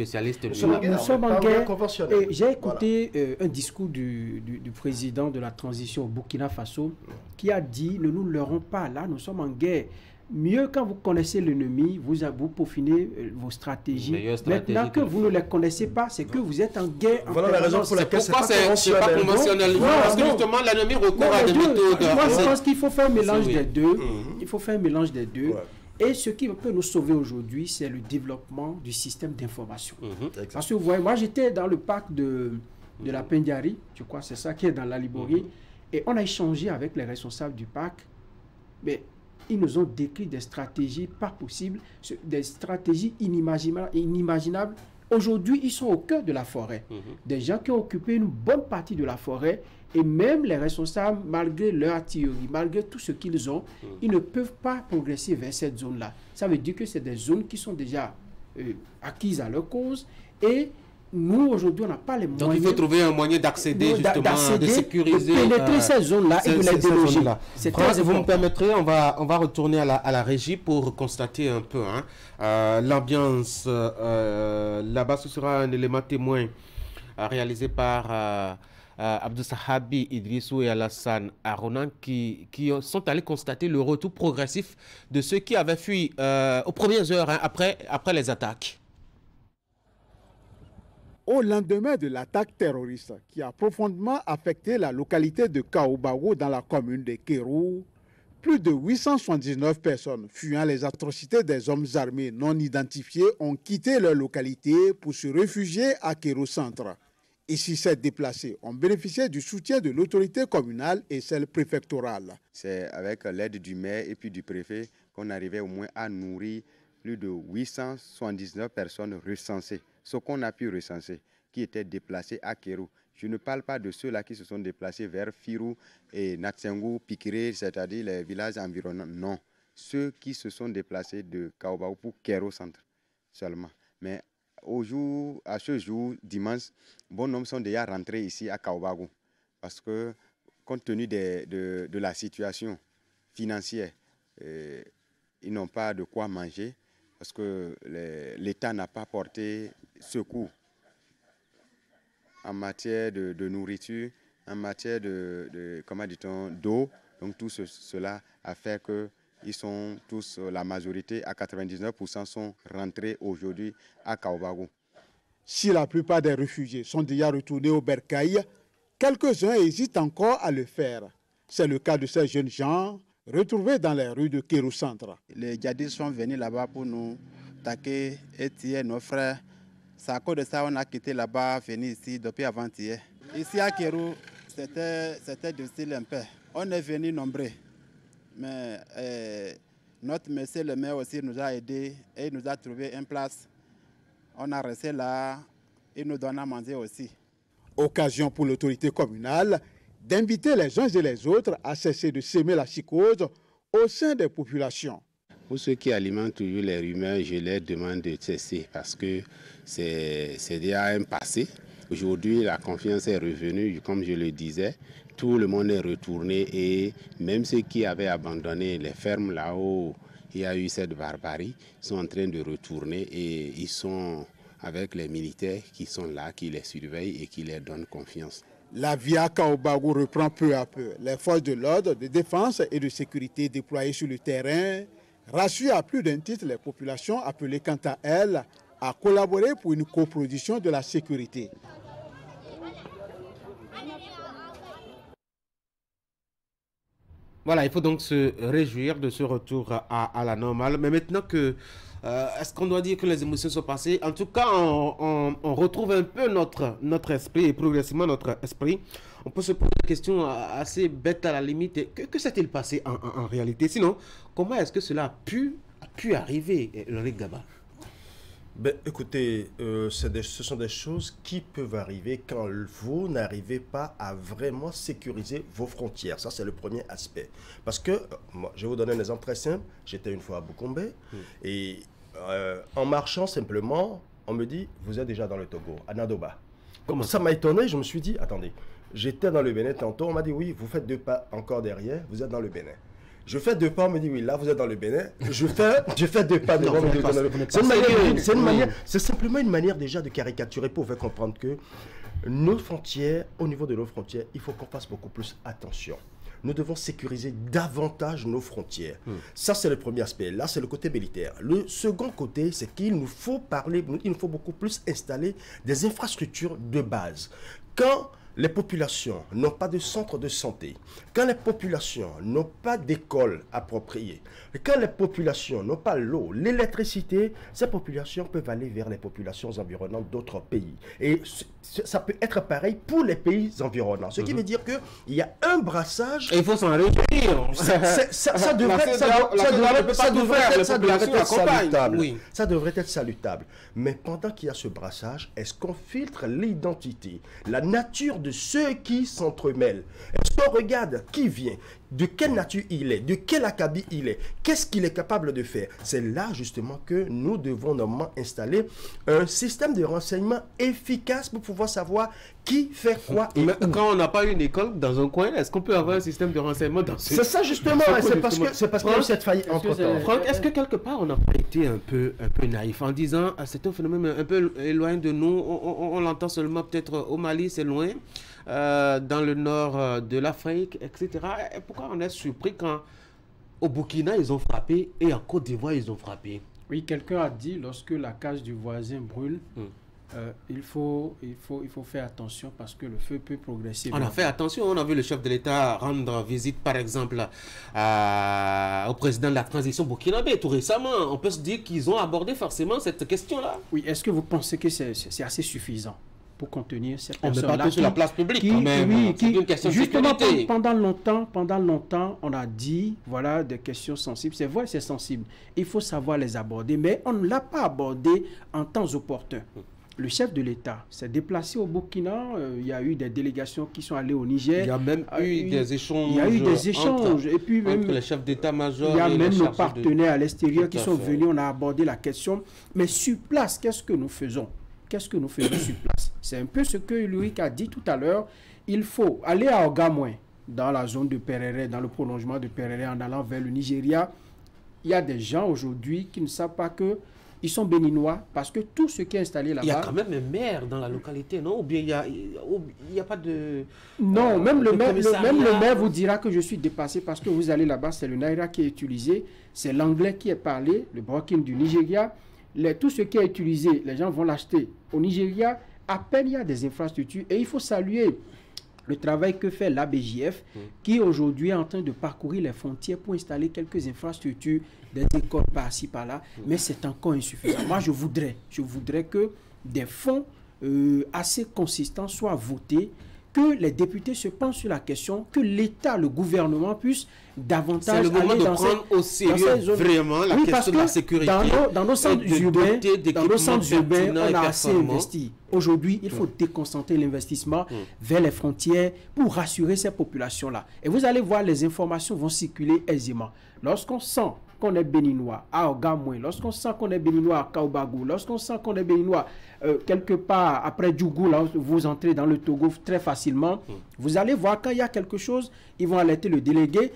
Nous sommes en guerre conventionnelle. J'ai écouté un discours du président de la transition au Burkina Faso qui a dit, ne nous leurrons pas, là, nous sommes en guerre. Mieux quand vous connaissez l'ennemi, vous peaufinez vos stratégies. Maintenant que vous ne les connaissez pas, c'est que vous êtes en guerre. Voilà la raison pour laquelle c'est pas conventionnel. Parce que justement, l'ennemi recourt à des méthodes. Moi, je pense qu'il faut faire un mélange des deux. Il faut faire un mélange des deux. Et ce qui peut nous sauver aujourd'hui, c'est le développement du système d'information. Parce que vous voyez, moi, j'étais dans le parc de la Pendiari, je crois, c'est ça qui est dans la Liborie, et on a échangé avec les responsables du parc. Mais ils nous ont décrit des stratégies pas possibles, des stratégies inimaginables. Aujourd'hui, ils sont au cœur de la forêt. Des gens qui ont occupé une bonne partie de la forêt et même les responsables, malgré leur artillerie, malgré tout ce qu'ils ont, ils ne peuvent pas progresser vers cette zone-là. Ça veut dire que c'est des zones qui sont déjà acquises à leur cause et nous, aujourd'hui, on n'a pas les moyens. Donc, il faut trouver un moyen d'accéder, justement, de sécuriser... De pénétrer ces zones-là et de les déloger. Si vous me permettrez, on va retourner à la régie pour constater un peu l'ambiance. Là-bas, ce sera un élément témoin réalisé par Abdou Sahabi Idrissou et Alassane Aronan qui sont allés constater le retour progressif de ceux qui avaient fui aux premières heures après les attaques. Au lendemain de l'attaque terroriste qui a profondément affecté la localité de Kaobago dans la commune de Kérou, plus de 879 personnes fuyant les atrocités des hommes armés non identifiés ont quitté leur localité pour se réfugier à Kérou Centre. Ici, ces déplacés ont bénéficié du soutien de l'autorité communale et celle préfectorale. C'est avec l'aide du maire et puis du préfet qu'on arrivait au moins à nourrir plus de 879 personnes recensées. Ce qu'on a pu recenser, qui étaient déplacés à Kérou. Je ne parle pas de ceux-là qui se sont déplacés vers Firou et Natsengou, Pikiré, c'est-à-dire les villages environnants. Non, ceux qui se sont déplacés de Kaobaou pour Kérou Centre seulement. Mais à ce jour, dimanche, bon nombre sont déjà rentrés ici à Kaobaou. Parce que, compte tenu de la situation financière, ils n'ont pas de quoi manger. Parce que l'État n'a pas porté secours en matière de nourriture, en matière d'eau. Donc tout cela a fait que Ils sont tous, la majorité, à 99%, sont rentrés aujourd'hui à Kaobago. Si la plupart des réfugiés sont déjà retournés au Bercail, quelques-uns hésitent encore à le faire. C'est le cas de ces jeunes gens retrouvés dans les rues de Kérou Centre. Les djihadistes sont venus là-bas pour nous attaquer et tuer nos frères. C'est à cause de ça qu'on a quitté là-bas, venu ici depuis avant-hier. Ici à Kérou, c'était difficile un peu. On est venus nombreux. Mais notre monsieur le maire aussi nous a aidés et il nous a trouvé une place. On a resté là, il nous donne à manger aussi. Occasion pour l'autorité communale d'inviter les uns et les autres à cesser de s'aimer la psychose au sein des populations. Pour ceux qui alimentent toujours les rumeurs, je leur demande de cesser parce que c'est déjà un passé. Aujourd'hui, la confiance est revenue, comme je le disais. Tout le monde est retourné et même ceux qui avaient abandonné les fermes là où il y a eu cette barbarie sont en train de retourner et ils sont avec les militaires qui sont là, qui les surveillent et qui leur donnent confiance. La vie à Kaobago reprend peu à peu. Les forces de l'ordre, de défense et de sécurité déployées sur le terrain rassurent à plus d'un titre les populations appelées quant à elles à collaborer pour une coproduction de la sécurité. Voilà, il faut donc se réjouir de ce retour à la normale. Mais maintenant que, est-ce qu'on doit dire que les émotions sont passées? En tout cas, on retrouve un peu notre esprit et progressivement notre esprit. On peut se poser des questions assez bêtes à la limite. Que s'est-il passé en réalité? Sinon, comment est-ce que cela a pu arriver, Lorik Gaba? Ben, écoutez, ce sont des choses qui peuvent arriver quand vous n'arrivez pas à vraiment sécuriser vos frontières. Ça, c'est le premier aspect. Parce que, moi, je vais vous donner un exemple très simple. J'étais une fois à Bukombe et en marchant simplement, on me dit, vous êtes déjà dans le Togo, à Nadoba. Comme ça m'a étonné, je me suis dit, attendez, j'étais dans le Bénin tantôt, on m'a dit, oui, vous faites 2 pas encore derrière, vous êtes dans le Bénin. Je fais 2 pas, on me dit oui, là vous êtes dans le Bénin. Je fais 2 pas devant, vous êtes dans le Bénin. C'est simplement une manière déjà de caricaturer pour faire comprendre que nos frontières, au niveau de nos frontières, il faut qu'on fasse beaucoup plus attention. Nous devons sécuriser davantage nos frontières. Ça, c'est le premier aspect. Là, c'est le côté militaire. Le second côté, c'est qu'il nous faut beaucoup plus installer des infrastructures de base. Quand les populations n'ont pas de centre de santé, quand les populations n'ont pas d'école appropriée, quand les populations n'ont pas l'eau, l'électricité, ces populations peuvent aller vers les populations environnantes d'autres pays. Et ça peut être pareil pour les pays environnants. Ce qui veut dire qu'il y a un brassage... Et il faut s'en réjouir. Ça devrait être salutable. Mais pendant qu'il y a ce brassage, est-ce qu'on filtre l'identité, la nature de ceux qui s'entremêlent? Est-ce qu'on regarde qui vient, de quelle nature il est, de quel acabit il est, qu'est-ce qu'il est capable de faire? C'est là justement que nous devons normalement installer un système de renseignement efficace pour pouvoir savoir qui fait quoi et où. Quand on n'a pas une école dans un coin, est-ce qu'on peut avoir un système de renseignement dans ce... C'est ça justement, c'est parce qu'il y a eu cette faillite entre-temps. Franck, est-ce que quelque part on n'a pas été un peu naïf en disant c'est un phénomène un peu éloigné de nous, on l'entend seulement peut-être au Mali, c'est loin, dans le nord de l'Afrique, etc. Et pourquoi on est surpris quand au Burkina ils ont frappé et en Côte d'Ivoire ils ont frappé? Oui, quelqu'un a dit lorsque la case du voisin brûle, il faut faire attention parce que le feu peut progresser. On a fait attention, on a vu le chef de l'État rendre visite par exemple au président de la transition burkinabé tout récemment. On peut se dire qu'ils ont abordé forcément cette question-là. Oui, est-ce que vous pensez que c'est assez suffisant pour contenir cette personne-là? On ne met pas sur la place publique quand même. C'est une question de justement, sécurité. Pendant longtemps, on a dit, voilà, des questions sensibles. C'est vrai, c'est sensible. Il faut savoir les aborder, mais on ne l'a pas abordé en temps opportun. Le chef de l'État s'est déplacé au Burkina. Il y a eu des délégations qui sont allées au Niger. Il y a même eu des échanges. Il y a eu des échanges. Et puis même entre les chefs d'état-major. Il y a même nos partenaires à l'extérieur qui sont venus. On a abordé la question. Mais sur place, qu'est-ce que nous faisons? Qu'est-ce que nous faisons sur place? C'est un peu ce que Loïc a dit tout à l'heure. Il faut aller à Ogamouin, dans la zone de Perere, dans le prolongement de Perere, en allant vers le Nigeria. Il y a des gens aujourd'hui qui ne savent pas que ils sont béninois parce que tout ce qui est installé là-bas... Il y a quand même un maire dans la localité, non? Ou bien il n'y a pas de... Non, même le maire vous dira que je suis dépassé parce que vous allez là-bas, c'est le Naira qui est utilisé, c'est l'anglais qui est parlé, le broking du Nigeria. Tout ce qui est utilisé, les gens vont l'acheter. Au Nigeria, à peine il y a des infrastructures et il faut saluer le travail que fait l'ABJF qui aujourd'hui est en train de parcourir les frontières pour installer quelques infrastructures, des écoles par-ci par-là, mais c'est encore insuffisant. Moi, je voudrais que des fonds assez consistants soient votés, que les députés se penchent sur la question, que l'État, le gouvernement puisse davantage aller dans prendre au sérieux vraiment la question de la sécurité. Dans nos centres urbains, on a assez investi. Aujourd'hui, il faut déconcentrer l'investissement vers les frontières pour rassurer ces populations-là. Et vous allez voir, les informations vont circuler aisément. Lorsqu'on sent qu'on est béninois à Ogamoué, lorsqu'on sent qu'on est béninois à Kaoubagou, lorsqu'on sent qu'on est béninois quelque part après Djougou, là vous entrez dans le Togo très facilement, vous allez voir quand il y a quelque chose, ils vont alerter le délégué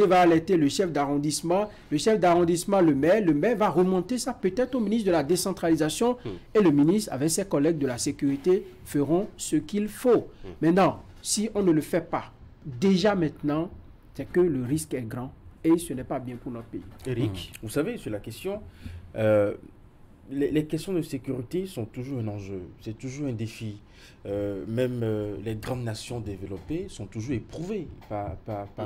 va alerter le chef d'arrondissement, le maire va remonter ça peut-être au ministre de la décentralisation et le ministre avec ses collègues de la sécurité feront ce qu'il faut. Maintenant, si on ne le fait pas, déjà maintenant, c'est que le risque est grand. Et ce n'est pas bien pour notre pays. Eric, vous savez, sur la question, les questions de sécurité sont toujours un enjeu, c'est toujours un défi. Même les grandes nations développées sont toujours éprouvées par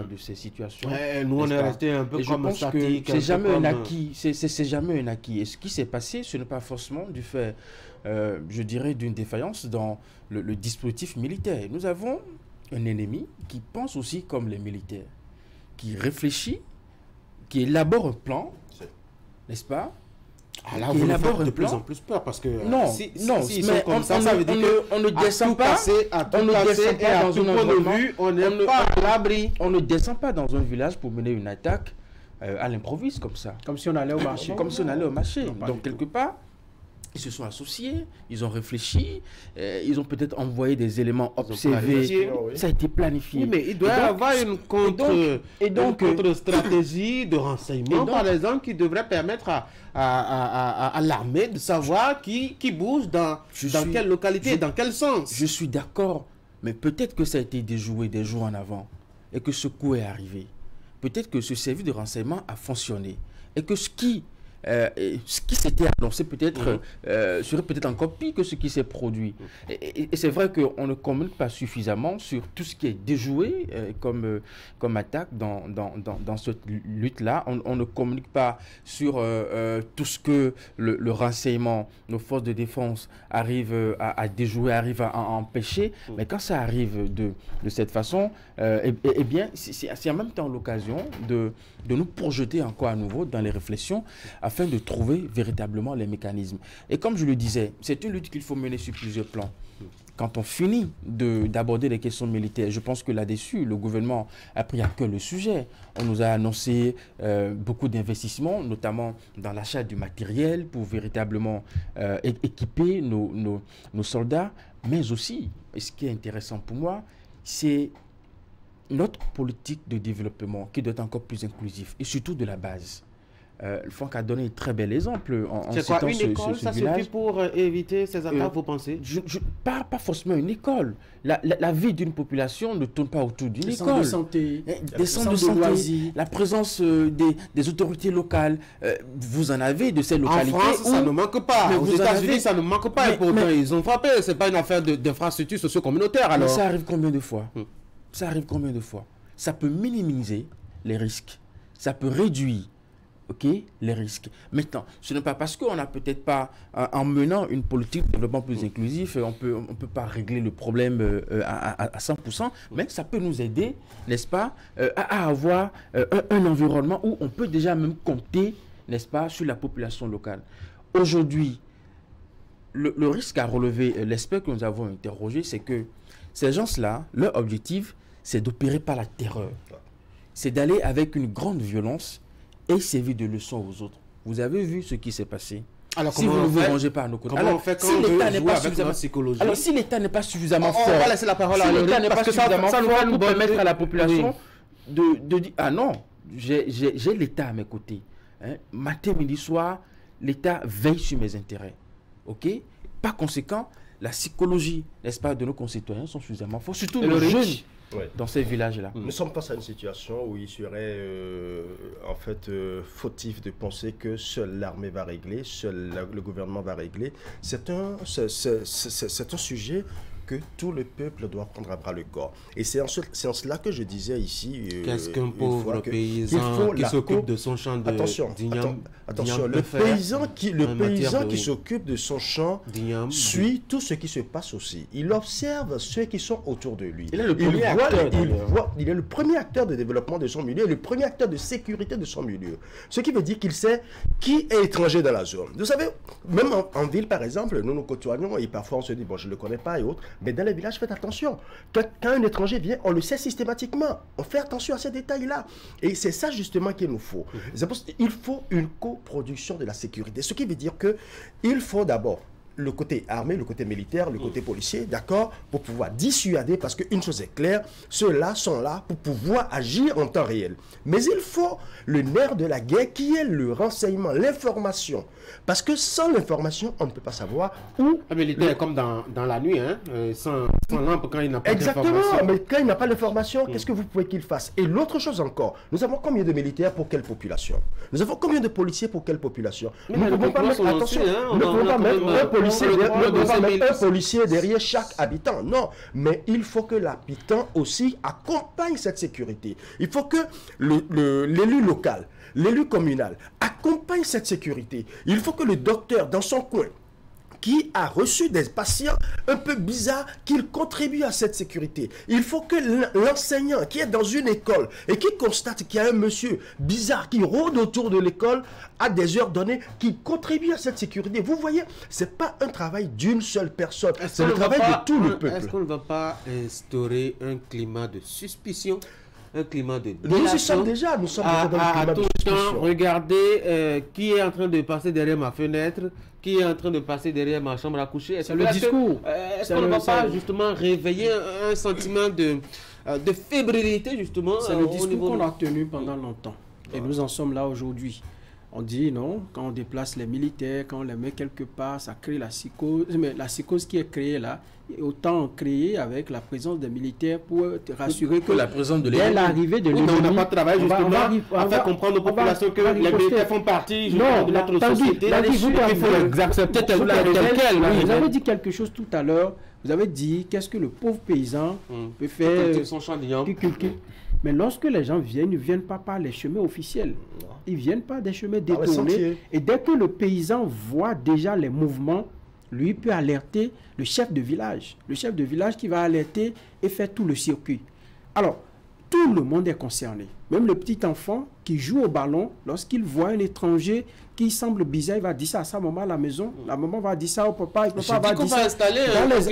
de ces situations. Nous, on est resté un peu comme ça. C'est jamais un acquis. C'est jamais un acquis. Et ce qui s'est passé, ce n'est pas forcément du fait, je dirais, d'une défaillance dans le dispositif militaire. Nous avons un ennemi qui pense aussi comme les militaires, qui réfléchit, qui élabore un plan, n'est-ce pas? Là, vous nous faites de plus en plus peur parce que si mais comme ça veut dire on ne descend pas dans un environnement, on n'est pas à l'abri. On ne descend pas dans un village pour mener une attaque à l'improviste comme ça. Comme si on allait au marché. Comme si on allait au marché. Donc quelque part, ils se sont associés, ils ont réfléchi, ils ont peut-être envoyé des éléments observés. Ça a été planifié. Oui, mais il doit y avoir une contre-stratégie de renseignement, par exemple, qui devrait permettre à l'armée de savoir qui bouge dans quelle localité, dans quel sens. Je suis d'accord, mais peut-être que ça a été déjoué des jours en avant et que ce coup est arrivé. Peut-être que ce service de renseignement a fonctionné et que ce qui s'était annoncé peut-être serait peut-être encore pire que ce qui s'est produit. Et c'est vrai qu'on ne communique pas suffisamment sur tout ce qui est déjoué comme attaque dans cette lutte-là. On ne communique pas sur tout ce que le renseignement, nos forces de défense arrivent à déjouer, arrivent à empêcher. Mais quand ça arrive de cette façon, eh bien, c'est en même temps l'occasion de nous projeter encore à nouveau dans les réflexions afin de trouver véritablement les mécanismes. Et comme je le disais, c'est une lutte qu'il faut mener sur plusieurs plans. Quand on finit d'aborder les questions militaires, je pense que là-dessus, le gouvernement a pris à cœur le sujet. On nous a annoncé beaucoup d'investissements, notamment dans l'achat du matériel pour véritablement équiper nos soldats. Mais aussi, et ce qui est intéressant pour moi, c'est notre politique de développement qui doit être encore plus inclusif et surtout de la base. Franck a donné un très bel exemple en citant une école, ça suffit pour éviter ces attaques, vous pensez? Pas forcément une école. La vie d'une population ne tourne pas autour d'une école. Centres de santé, des centres de santé, la présence des autorités locales. Vous en avez de ces localités. En France, ça ne manque pas. Aux États-Unis, ça ne manque pas. Et pourtant, ils ont frappé. Ce n'est pas une affaire d'infrastructure socio-communautaire. Alors, ça arrive combien de fois? Ça arrive combien de fois? Ça peut minimiser les risques. Ça peut réduire les risques. Maintenant, ce n'est pas parce qu'on n'a peut-être pas, en menant une politique de développement plus inclusif, on peut pas régler le problème à 100%, mais ça peut nous aider, n'est-ce pas, à avoir un environnement où on peut déjà même compter, n'est-ce pas, sur la population locale. Aujourd'hui, le risque à relever, l'aspect que nous avons interrogé, c'est que ces gens-là, leur objectif, c'est d'opérer par la terreur. C'est d'aller avec une grande violence et servir de leçon aux autres. Vous avez vu ce qui s'est passé. Alors, si vous ne vous rangez pas à nos côtés. Comment on fait quand si l'État n'est pas suffisamment psychologique? Alors, si l'État n'est pas suffisamment fort, on va laisser la parole à l'État n'est pas suffisamment fort pour permettre à la population de dire ah non, j'ai l'État à mes côtés. Matin, midi, soir, l'État veille sur mes intérêts. Ok? Par conséquent, la psychologie, n'est-ce pas, de nos concitoyens sont suffisamment forts, surtout les jeunes dans ces villages-là. Nous sommes face à une situation où il serait en fait fautif de penser que seule l'armée va régler, seul le gouvernement va régler. C'est un sujet que tout le peuple doit prendre à bras le corps. Et c'est en cela que je disais ici... Qu'est-ce qu'un pauvre paysan qui s'occupe de son champ de d'igname? Attention, le paysan qui s'occupe de son champ suit tout ce qui se passe aussi. Il observe ceux qui sont autour de lui. Il est le premier acteur de développement de son milieu, le premier acteur de sécurité de son milieu. Ce qui veut dire qu'il sait qui est étranger dans la zone. Vous savez, même en ville, par exemple, nous nous côtoyons et parfois on se dit, bon, je ne le connais pas et autres. Mais dans les villages, faites attention. Quand un étranger vient, on le sait systématiquement. On fait attention à ces détails-là. Et c'est ça justement qu'il nous faut. Il faut une coproduction de la sécurité. Ce qui veut dire qu'il faut d'abord le côté armé, le côté militaire, le côté policier, d'accord, pour pouvoir dissuader, parce qu'une chose est claire, ceux-là sont là pour pouvoir agir en temps réel. Mais il faut le nerf de la guerre qui est le renseignement, l'information. Parce que sans l'information, on ne peut pas savoir où... Un militaire est comme dans la nuit, hein, sans lampe quand il n'a pas d'information. Exactement, mais quand il n'a pas l'information, qu'est-ce que vous pouvez qu'il fasse? Et l'autre chose encore, nous avons combien de militaires pour quelle population? Nous avons combien de policiers pour quelle population? Nous ne pouvons pas mettre, attention, nous ne pouvons pas mettre un policier derrière chaque habitant. Non, mais il faut que l'habitant aussi accompagne cette sécurité. Il faut que l'élu local, l'élu communal accompagne cette sécurité. Il faut que le docteur dans son coin qui a reçu des patients un peu bizarres, qu'il contribue à cette sécurité. Il faut que l'enseignant qui est dans une école et qui constate qu'il y a un monsieur bizarre qui rôde autour de l'école à des heures données, qui contribue à cette sécurité. Vous voyez, c'est pas un travail d'une seule personne, c'est le travail de tout le peuple. Est-ce qu'on ne va pas instaurer un climat de suspicion, un climat de délation? Nous y sommes déjà, nous sommes déjà dans le climat de suspicion. Regardez qui est en train de passer derrière ma fenêtre, qui est en train de passer derrière ma chambre à coucher. C'est le discours. Est-ce qu'on ne va pas justement réveiller un sentiment de fébrilité justement? C'est le discours qu'on a tenu pendant longtemps. Et nous en sommes là aujourd'hui. On dit non, quand on déplace les militaires, quand on les met quelque part, ça crée la psychose. Mais la psychose qui est créée là, autant créée avec la présence des militaires pour te rassurer que la présence de dès l'arrivée de l'ennemi, on n'a pas travaillé justement à faire comprendre aux populations que les militaires font partie de notre société. Il faut accepter tel quel. Vous avez dit quelque chose tout à l'heure. Vous avez dit qu'est-ce que le pauvre paysan peut faire son champ d'igname. Mais lorsque les gens viennent, ils ne viennent pas par les chemins officiels. Ils ne viennent pas des chemins détournés. Et dès que le paysan voit déjà les mouvements, lui peut alerter le chef de village. Le chef de village qui va alerter et faire tout le circuit. Alors, tout le monde est concerné. Même le petit enfant qui joue au ballon, lorsqu'il voit un étranger qui semble bizarre, il va dire ça à sa maman à la maison. La maman va dire ça au papa. Le papa va dire ça. Installer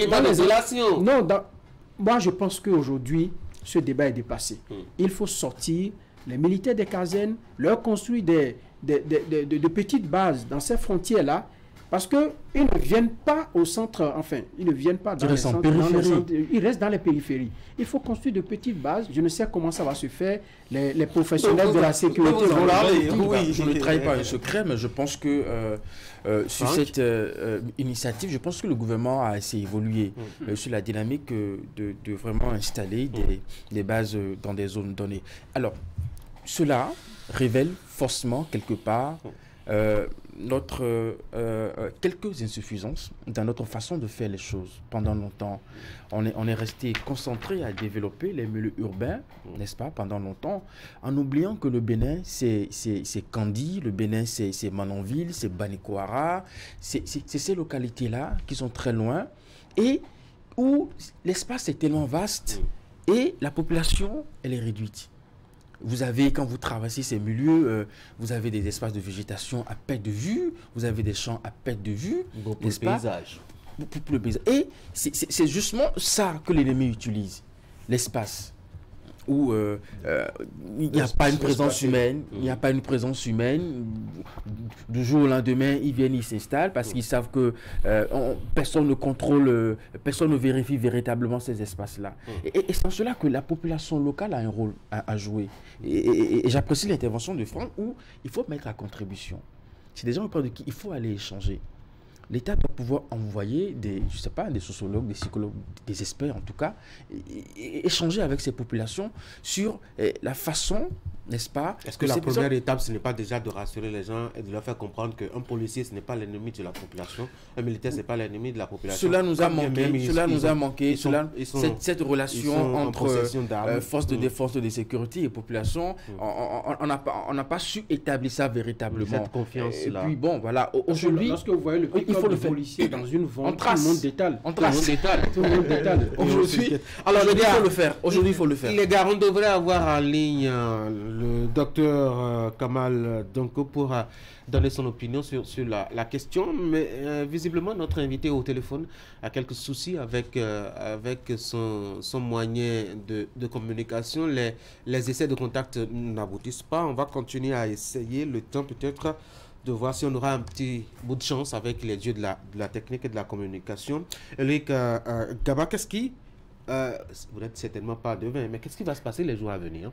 dans les relations. Non, moi je pense qu'aujourd'hui, ce débat est dépassé. Il faut sortir les militaires des casernes, leur construire de petites bases dans ces frontières-là, parce qu'ils ne viennent pas au centre, enfin, ils ne viennent pas dans les centres, ils restent dans les périphéries. Il faut construire de petites bases. Je ne sais comment ça va se faire. Les professionnels de la sécurité vont oui, je ne trahis pas un secret, mais je pense que sur cette initiative, je pense que le gouvernement a assez évolué sur la dynamique de vraiment installer des bases dans des zones données. Alors, cela révèle forcément quelque part quelques insuffisances dans notre façon de faire les choses. Pendant longtemps, on est resté concentré à développer les milieux urbains, n'est-ce pas, pendant longtemps, en oubliant que le Bénin, c'est Kandi, le Bénin, c'est Manonville, c'est Banikoara, c'est ces localités-là qui sont très loin et où l'espace est tellement vaste et la population, elle est réduite. Vous avez, quand vous traversez ces milieux, vous avez des espaces de végétation à perte de vue, vous avez des champs à perte de vue, n'est-ce pas? Pour le paysage. Et c'est justement ça que l'ennemi utilise, l'espace, où il n'y a pas une présence humaine, il n'y a pas une présence humaine. Du jour au lendemain, ils viennent, ils s'installent parce qu'ils savent que personne ne contrôle, personne ne vérifie véritablement ces espaces-là. Et c'est en cela que la population locale a un rôle à jouer. Et j'apprécie l'intervention de Franck où il faut mettre à contribution c'est des gens auprès de qui il faut aller échanger. L'État doit pouvoir envoyer des sociologues, des psychologues, des experts en tout cas, et échanger avec ces populations sur la façon, n'est-ce pas? Est-ce que la première étape, ce n'est pas déjà de rassurer les gens et de leur faire comprendre qu'un policier, ce n'est pas l'ennemi de la population, un militaire, ce n'est pas l'ennemi de la population? Cela nous a manqué, cette relation entre forces de défense et de sécurité et population, on n'a pas su établir ça véritablement. Cette confiance-là. Et puis bon, voilà, aujourd'hui, lorsque vous voyez le pick-up de policiers dans une vente, tout le monde détale. Tout le monde détale. Aujourd'hui, il faut le faire. Les gars, on devrait avoir en ligne le docteur Kamal Donko pour donner son opinion sur la question, mais visiblement notre invité au téléphone a quelques soucis avec son moyen de communication. Les essais de contact n'aboutissent pas. On va continuer à essayer, le temps peut-être de voir si on aura un petit bout de chance avec les dieux de la technique et de la communication. Eric Gaba, vous n'êtes certainement pas devin, mais qu'est-ce qui va se passer les jours à venir?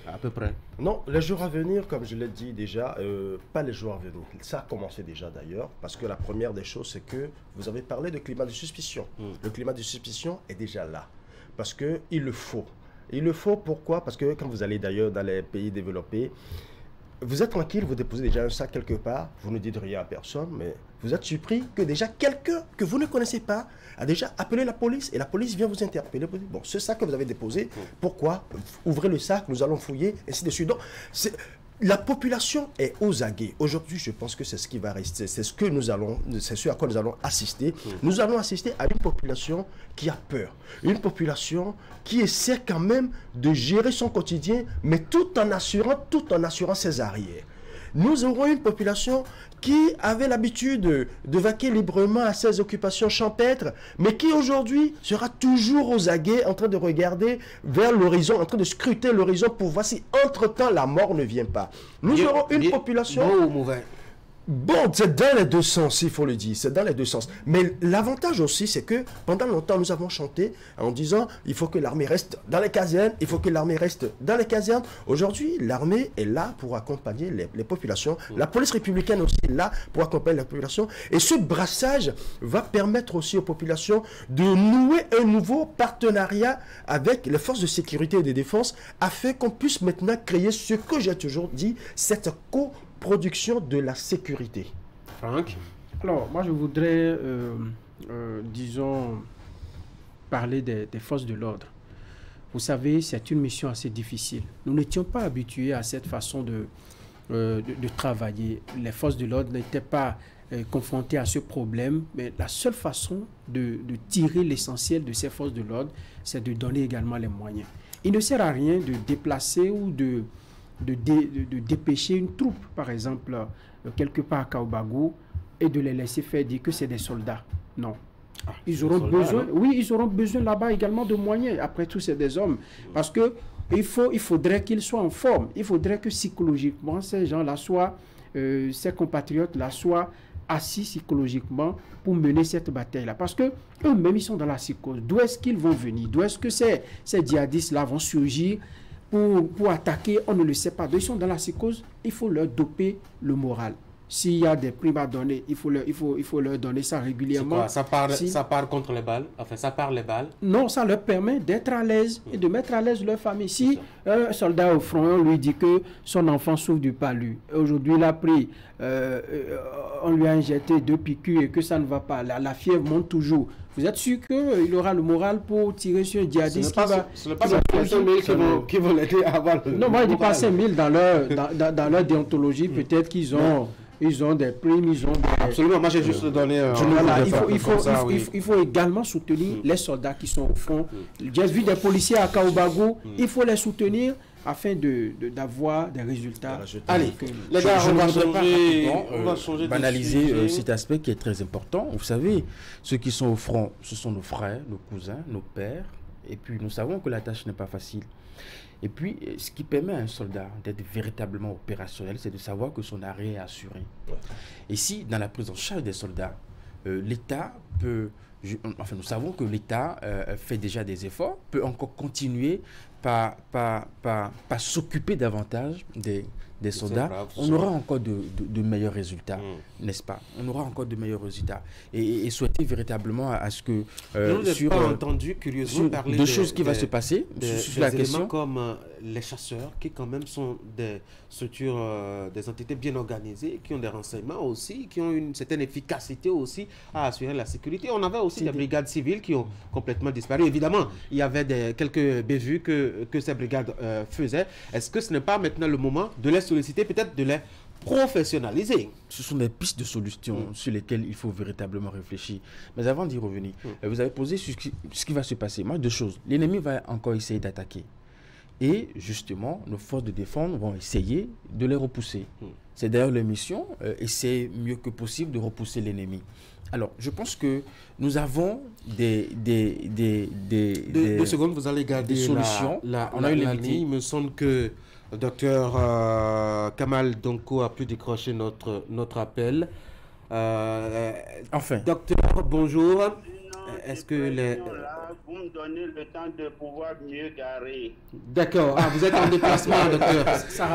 À peu près. Non, les jours à venir, comme je l'ai dit déjà, pas les jours à venir. Ça a commencé déjà d'ailleurs, parce que la première des choses, c'est que vous avez parlé de climat de suspicion. Le climat de suspicion est déjà là, parce qu'il le faut. Il le faut pourquoi? Parce que quand vous allez d'ailleurs dans les pays développés, vous êtes tranquille, vous déposez déjà un sac quelque part, vous ne dites rien à personne, mais vous êtes surpris que déjà quelqu'un que vous ne connaissez pas a déjà appelé la police et la police vient vous interpeller. Bon, ce sac que vous avez déposé, pourquoi? Ouvrez le sac, nous allons fouiller, ainsi de suite. Donc, la population est aux aguets. Aujourd'hui, je pense que c'est ce qui va rester. C'est ce à quoi nous allons assister. Nous allons assister à une population qui a peur. Une population qui essaie quand même de gérer son quotidien, mais tout en assurant ses arrières. Nous aurons une population qui avait l'habitude de vaquer librement à ses occupations champêtres, mais qui aujourd'hui sera toujours aux aguets en train de regarder vers l'horizon, en train de scruter l'horizon pour voir si entre-temps la mort ne vient pas. Nous aurons une population... Bon ou mauvais? Bon, c'est dans les deux sens, il faut le dire, c'est dans les deux sens. Mais l'avantage aussi, c'est que pendant longtemps, nous avons chanté en disant il faut que l'armée reste dans les casernes, il faut que l'armée reste dans les casernes. Aujourd'hui, l'armée est là pour accompagner les populations. La police républicaine aussi est là pour accompagner la population. Et ce brassage va permettre aussi aux populations de nouer un nouveau partenariat avec les forces de sécurité et de défense afin qu'on puisse maintenant créer ce que j'ai toujours dit, cette production de la sécurité. Franck? Alors, moi je voudrais, disons, parler des forces de l'ordre. Vous savez, c'est une mission assez difficile. Nous n'étions pas habitués à cette façon de travailler. Les forces de l'ordre n'étaient pas confrontées à ce problème, mais la seule façon de tirer l'essentiel de ces forces de l'ordre, c'est de donner également les moyens. Il ne sert à rien de déplacer ou de dépêcher une troupe, par exemple, quelque part à Kaoubagu, et de les laisser faire dire que c'est des soldats. Non. Ils auront besoin, ils auront besoin là-bas également de moyens. Après tout, c'est des hommes. Parce que il faudrait qu'ils soient en forme. Il faudrait que psychologiquement, ces gens-là soient, ces compatriotes-là soient assis psychologiquement pour mener cette bataille-là. Parce que eux-mêmes, ils sont dans la psychose. D'où est-ce qu'ils vont venir? D'où est-ce que ces djihadistes-là vont surgir pour attaquer? On ne le sait pas. Donc, ils sont dans la psychose. Il faut leur doper le moral. S'il y a des primes à donner, il faut leur donner ça régulièrement. Quoi, ça part contre les balles? Enfin, ça part les balles? Non, ça leur permet d'être à l'aise et de mettre à l'aise leur famille. Si un soldat au front, on lui dit que son enfant souffre du palu, aujourd'hui il a pris, on lui a injecté 2 piqûres et que ça ne va pas, la fièvre monte toujours. Vous êtes sûr qu'il aura le moral pour tirer sur un djihadiste Ce n'est pas 5 000 qui vont l'aider à avoir le Non, moi je dis pas 5 000 dans leur déontologie. Peut-être qu'ils ont... Ils ont des primes, ils ont des... Absolument, moi j'ai juste donné... il faut également soutenir les soldats qui sont au front. J'ai vu des policiers à Kaoubagu, il faut les soutenir afin d'avoir des résultats. Allez, les gars, on va changer banaliser cet aspect qui est très important. Vous savez, ceux qui sont au front, ce sont nos frères, nos cousins, nos pères. Et puis nous savons que la tâche n'est pas facile. Et puis, ce qui permet à un soldat d'être véritablement opérationnel, c'est de savoir que son arrêt est assuré. Et si, dans la prise en charge des soldats, l'État peut nous savons que l'État fait déjà des efforts, peut encore continuer par s'occuper davantage des soldats. On aura encore de meilleurs résultats, n'est-ce pas? On aura encore de meilleurs résultats. Et souhaiter véritablement à ce que sur entendu curieusement parler de choses qui vont se passer sur la question, comme les chasseurs qui quand même sont des structures, des entités bien organisées, qui ont des renseignements aussi, qui ont une certaine efficacité aussi à assurer la sécurité. On avait aussi des brigades civiles qui ont complètement disparu. Évidemment, il y avait quelques bévues que ces brigades faisaient. Est-ce que ce n'est pas maintenant le moment de les solliciter, peut-être de les professionnaliser? Ce sont des pistes de solutions sur lesquelles il faut véritablement réfléchir. Mais avant d'y revenir, vous avez posé sur ce qui va se passer. Moi, deux choses. L'ennemi va encore essayer d'attaquer. Et justement, nos forces de défense vont essayer de les repousser. C'est d'ailleurs leur mission, essayer mieux que possible de repousser l'ennemi. Alors, je pense que nous avons des secondes, vous allez garder des solutions. On a eu la ligne. Il me semble que Dr Kamal Donko a pu décrocher notre appel. Enfin. Docteur, bonjour. Est-ce que vous me donnez le temps de pouvoir mieux garer. D'accord. Ah, vous êtes en déplacement, docteur.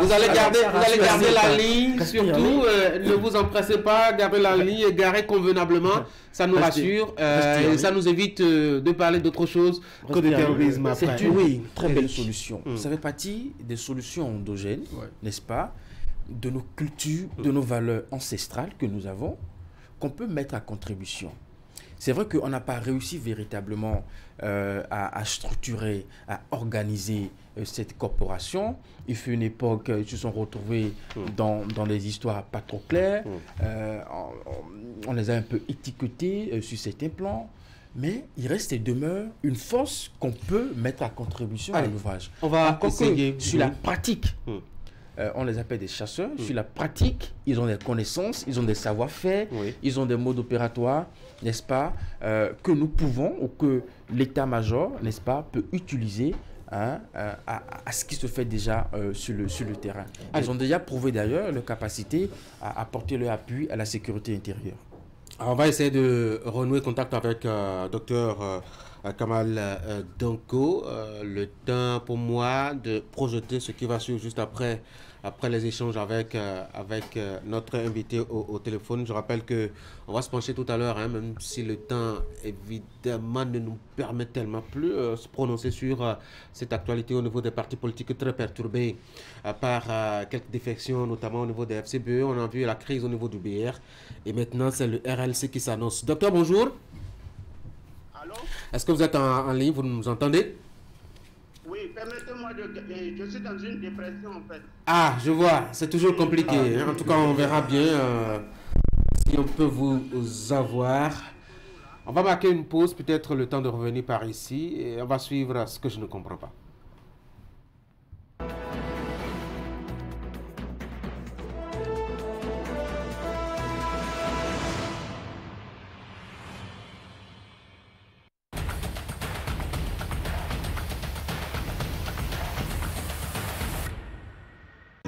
Vous allez garder la ligne. Surtout, ne vous empressez pas, gardez la ligne et garez convenablement. Ça nous rassure. Ça nous évite de parler d'autre chose que de terrorisme après. C'est une très belle solution. Ça fait partie des solutions endogènes, n'est-ce pas, de nos cultures, de nos valeurs ancestrales que nous avons, qu'on peut mettre à contribution. C'est vrai qu'on n'a pas réussi véritablement à structurer, à organiser cette corporation. Il fut une époque, ils se sont retrouvés dans des histoires pas trop claires. On les a un peu étiquetés sur certains plans. Mais il reste et demeure une force qu'on peut mettre à contribution à l'ouvrage. On va essayer sur la pratique. On les appelle des chasseurs. Sur la pratique, ils ont des connaissances, ils ont des savoir-faire, ils ont des modes opératoires, n'est-ce pas, que nous pouvons, ou que l'état-major, n'est-ce pas, peut utiliser à ce qui se fait déjà sur le terrain. Ils ont déjà prouvé d'ailleurs leur capacité à apporter leur appui à la sécurité intérieure. Alors, on va essayer de renouer contact avec Dr Kamal Donko. Le temps pour moi de projeter ce qui va suivre juste après les échanges avec notre invité au téléphone. Je rappelle qu'on va se pencher tout à l'heure, même si le temps évidemment ne nous permet tellement plus de se prononcer sur cette actualité au niveau des partis politiques très perturbés par quelques défections, notamment au niveau des FCBE. On a vu la crise au niveau du BR et maintenant c'est le RLC qui s'annonce. Docteur, bonjour. Allô? Est-ce que vous êtes en ligne? Vous nous entendez? Oui, permettez-moi je suis dans une dépression en fait. Ah, je vois, c'est toujours compliqué. En tout cas, on verra bien si on peut vous avoir. On va marquer une pause, peut-être le temps de revenir par ici, et on va suivre ce que je ne comprends pas.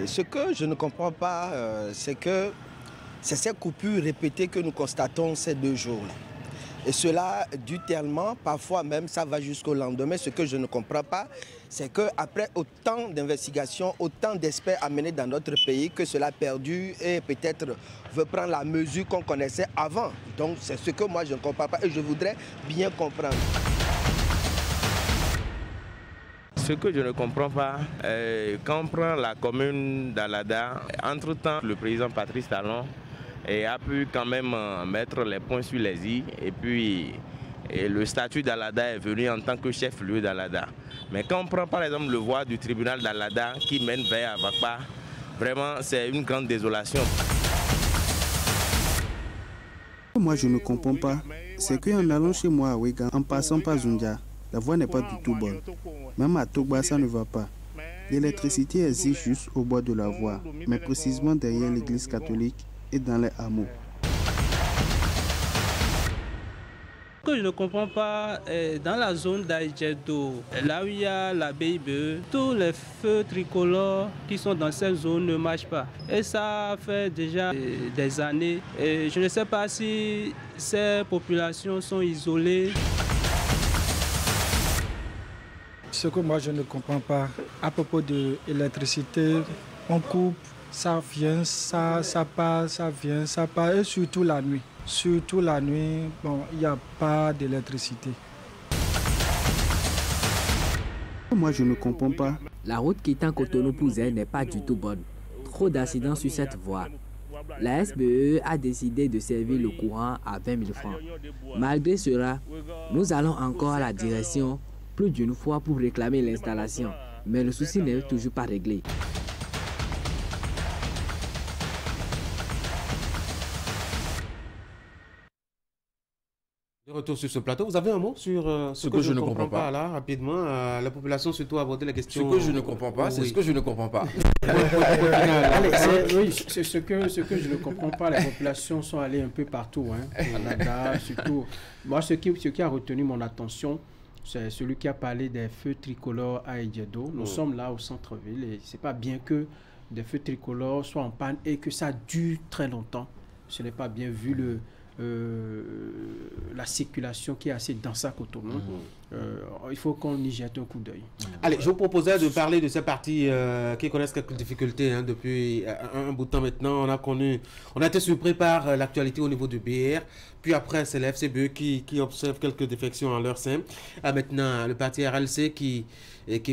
Ce que je ne comprends pas, c'est que c'est ces coupures répétées que nous constatons ces 2 jours-là. Et cela dû tellement, parfois même ça va jusqu'au lendemain. Ce que je ne comprends pas, c'est qu'après autant d'investigations, autant d'experts amenés dans notre pays, que cela a perdu et peut-être veut prendre la mesure qu'on connaissait avant. Donc c'est ce que moi je ne comprends pas et je voudrais bien comprendre. Ce que je ne comprends pas, quand on prend la commune d'Alada, entre-temps, le président Patrice Talon a pu quand même mettre les points sur les i. Et puis, le statut d'Alada est venu en tant que chef-lieu d'Alada. Mais quand on prend par exemple le voie du tribunal d'Alada qui mène vers Avakpa, vraiment c'est une grande désolation. Moi je ne comprends pas, c'est qu'en allant chez moi à Ouégan, en passant par Zundia, la voie n'est pas du tout bonne. Même à Togba, ça ne va pas. L'électricité existe juste au bord de la voie, mais précisément derrière l'église catholique et dans les hameaux. Ce que je ne comprends pas, dans la zone d'Aïdjedo, là où il y a la BIBE, tous les feux tricolores qui sont dans cette zone ne marchent pas. Et ça fait déjà des années. Et je ne sais pas si ces populations sont isolées. Ce que moi je ne comprends pas à propos de l'électricité, on coupe, ça vient, ça part, ça vient, ça part, et surtout la nuit. Surtout la nuit, bon, il n'y a pas d'électricité. Moi, je ne comprends pas. La route quittant Cotonou-Pouzet n'est pas du tout bonne. Trop d'accidents sur cette voie. La SBE a décidé de servir le courant à 20 000 francs. Malgré cela, nous allons encore à la direction plus d'une fois pour réclamer l'installation. Mais le souci n'est toujours pas réglé. De retour sur ce plateau, vous avez un mot sur ce que je ne comprends pas là, rapidement. La population surtout a abordé la question. Ce que je ne comprends pas, c'est ce que je ne comprends pas. Oui, c'est ce que je ne comprends pas. Les populations sont allées un peu partout, hein. Canada, surtout. Moi, ce qui a retenu mon attention, c'est celui qui a parlé des feux tricolores à Aïdjedo. Nous sommes là au centre-ville et c'est pas bien que des feux tricolores soient en panne et que ça dure très longtemps. Ce n'est pas bien vu la circulation qui est assez dense à Cotonou. Il faut qu'on y jette un coup d'œil. Allez, je vous proposais de parler de ces partis qui connaissent quelques difficultés depuis un bout de temps maintenant. On a été surpris par l'actualité au niveau du BR. Puis après, c'est la FCBE qui observe quelques défections en leur sein. Maintenant, le parti RLC qui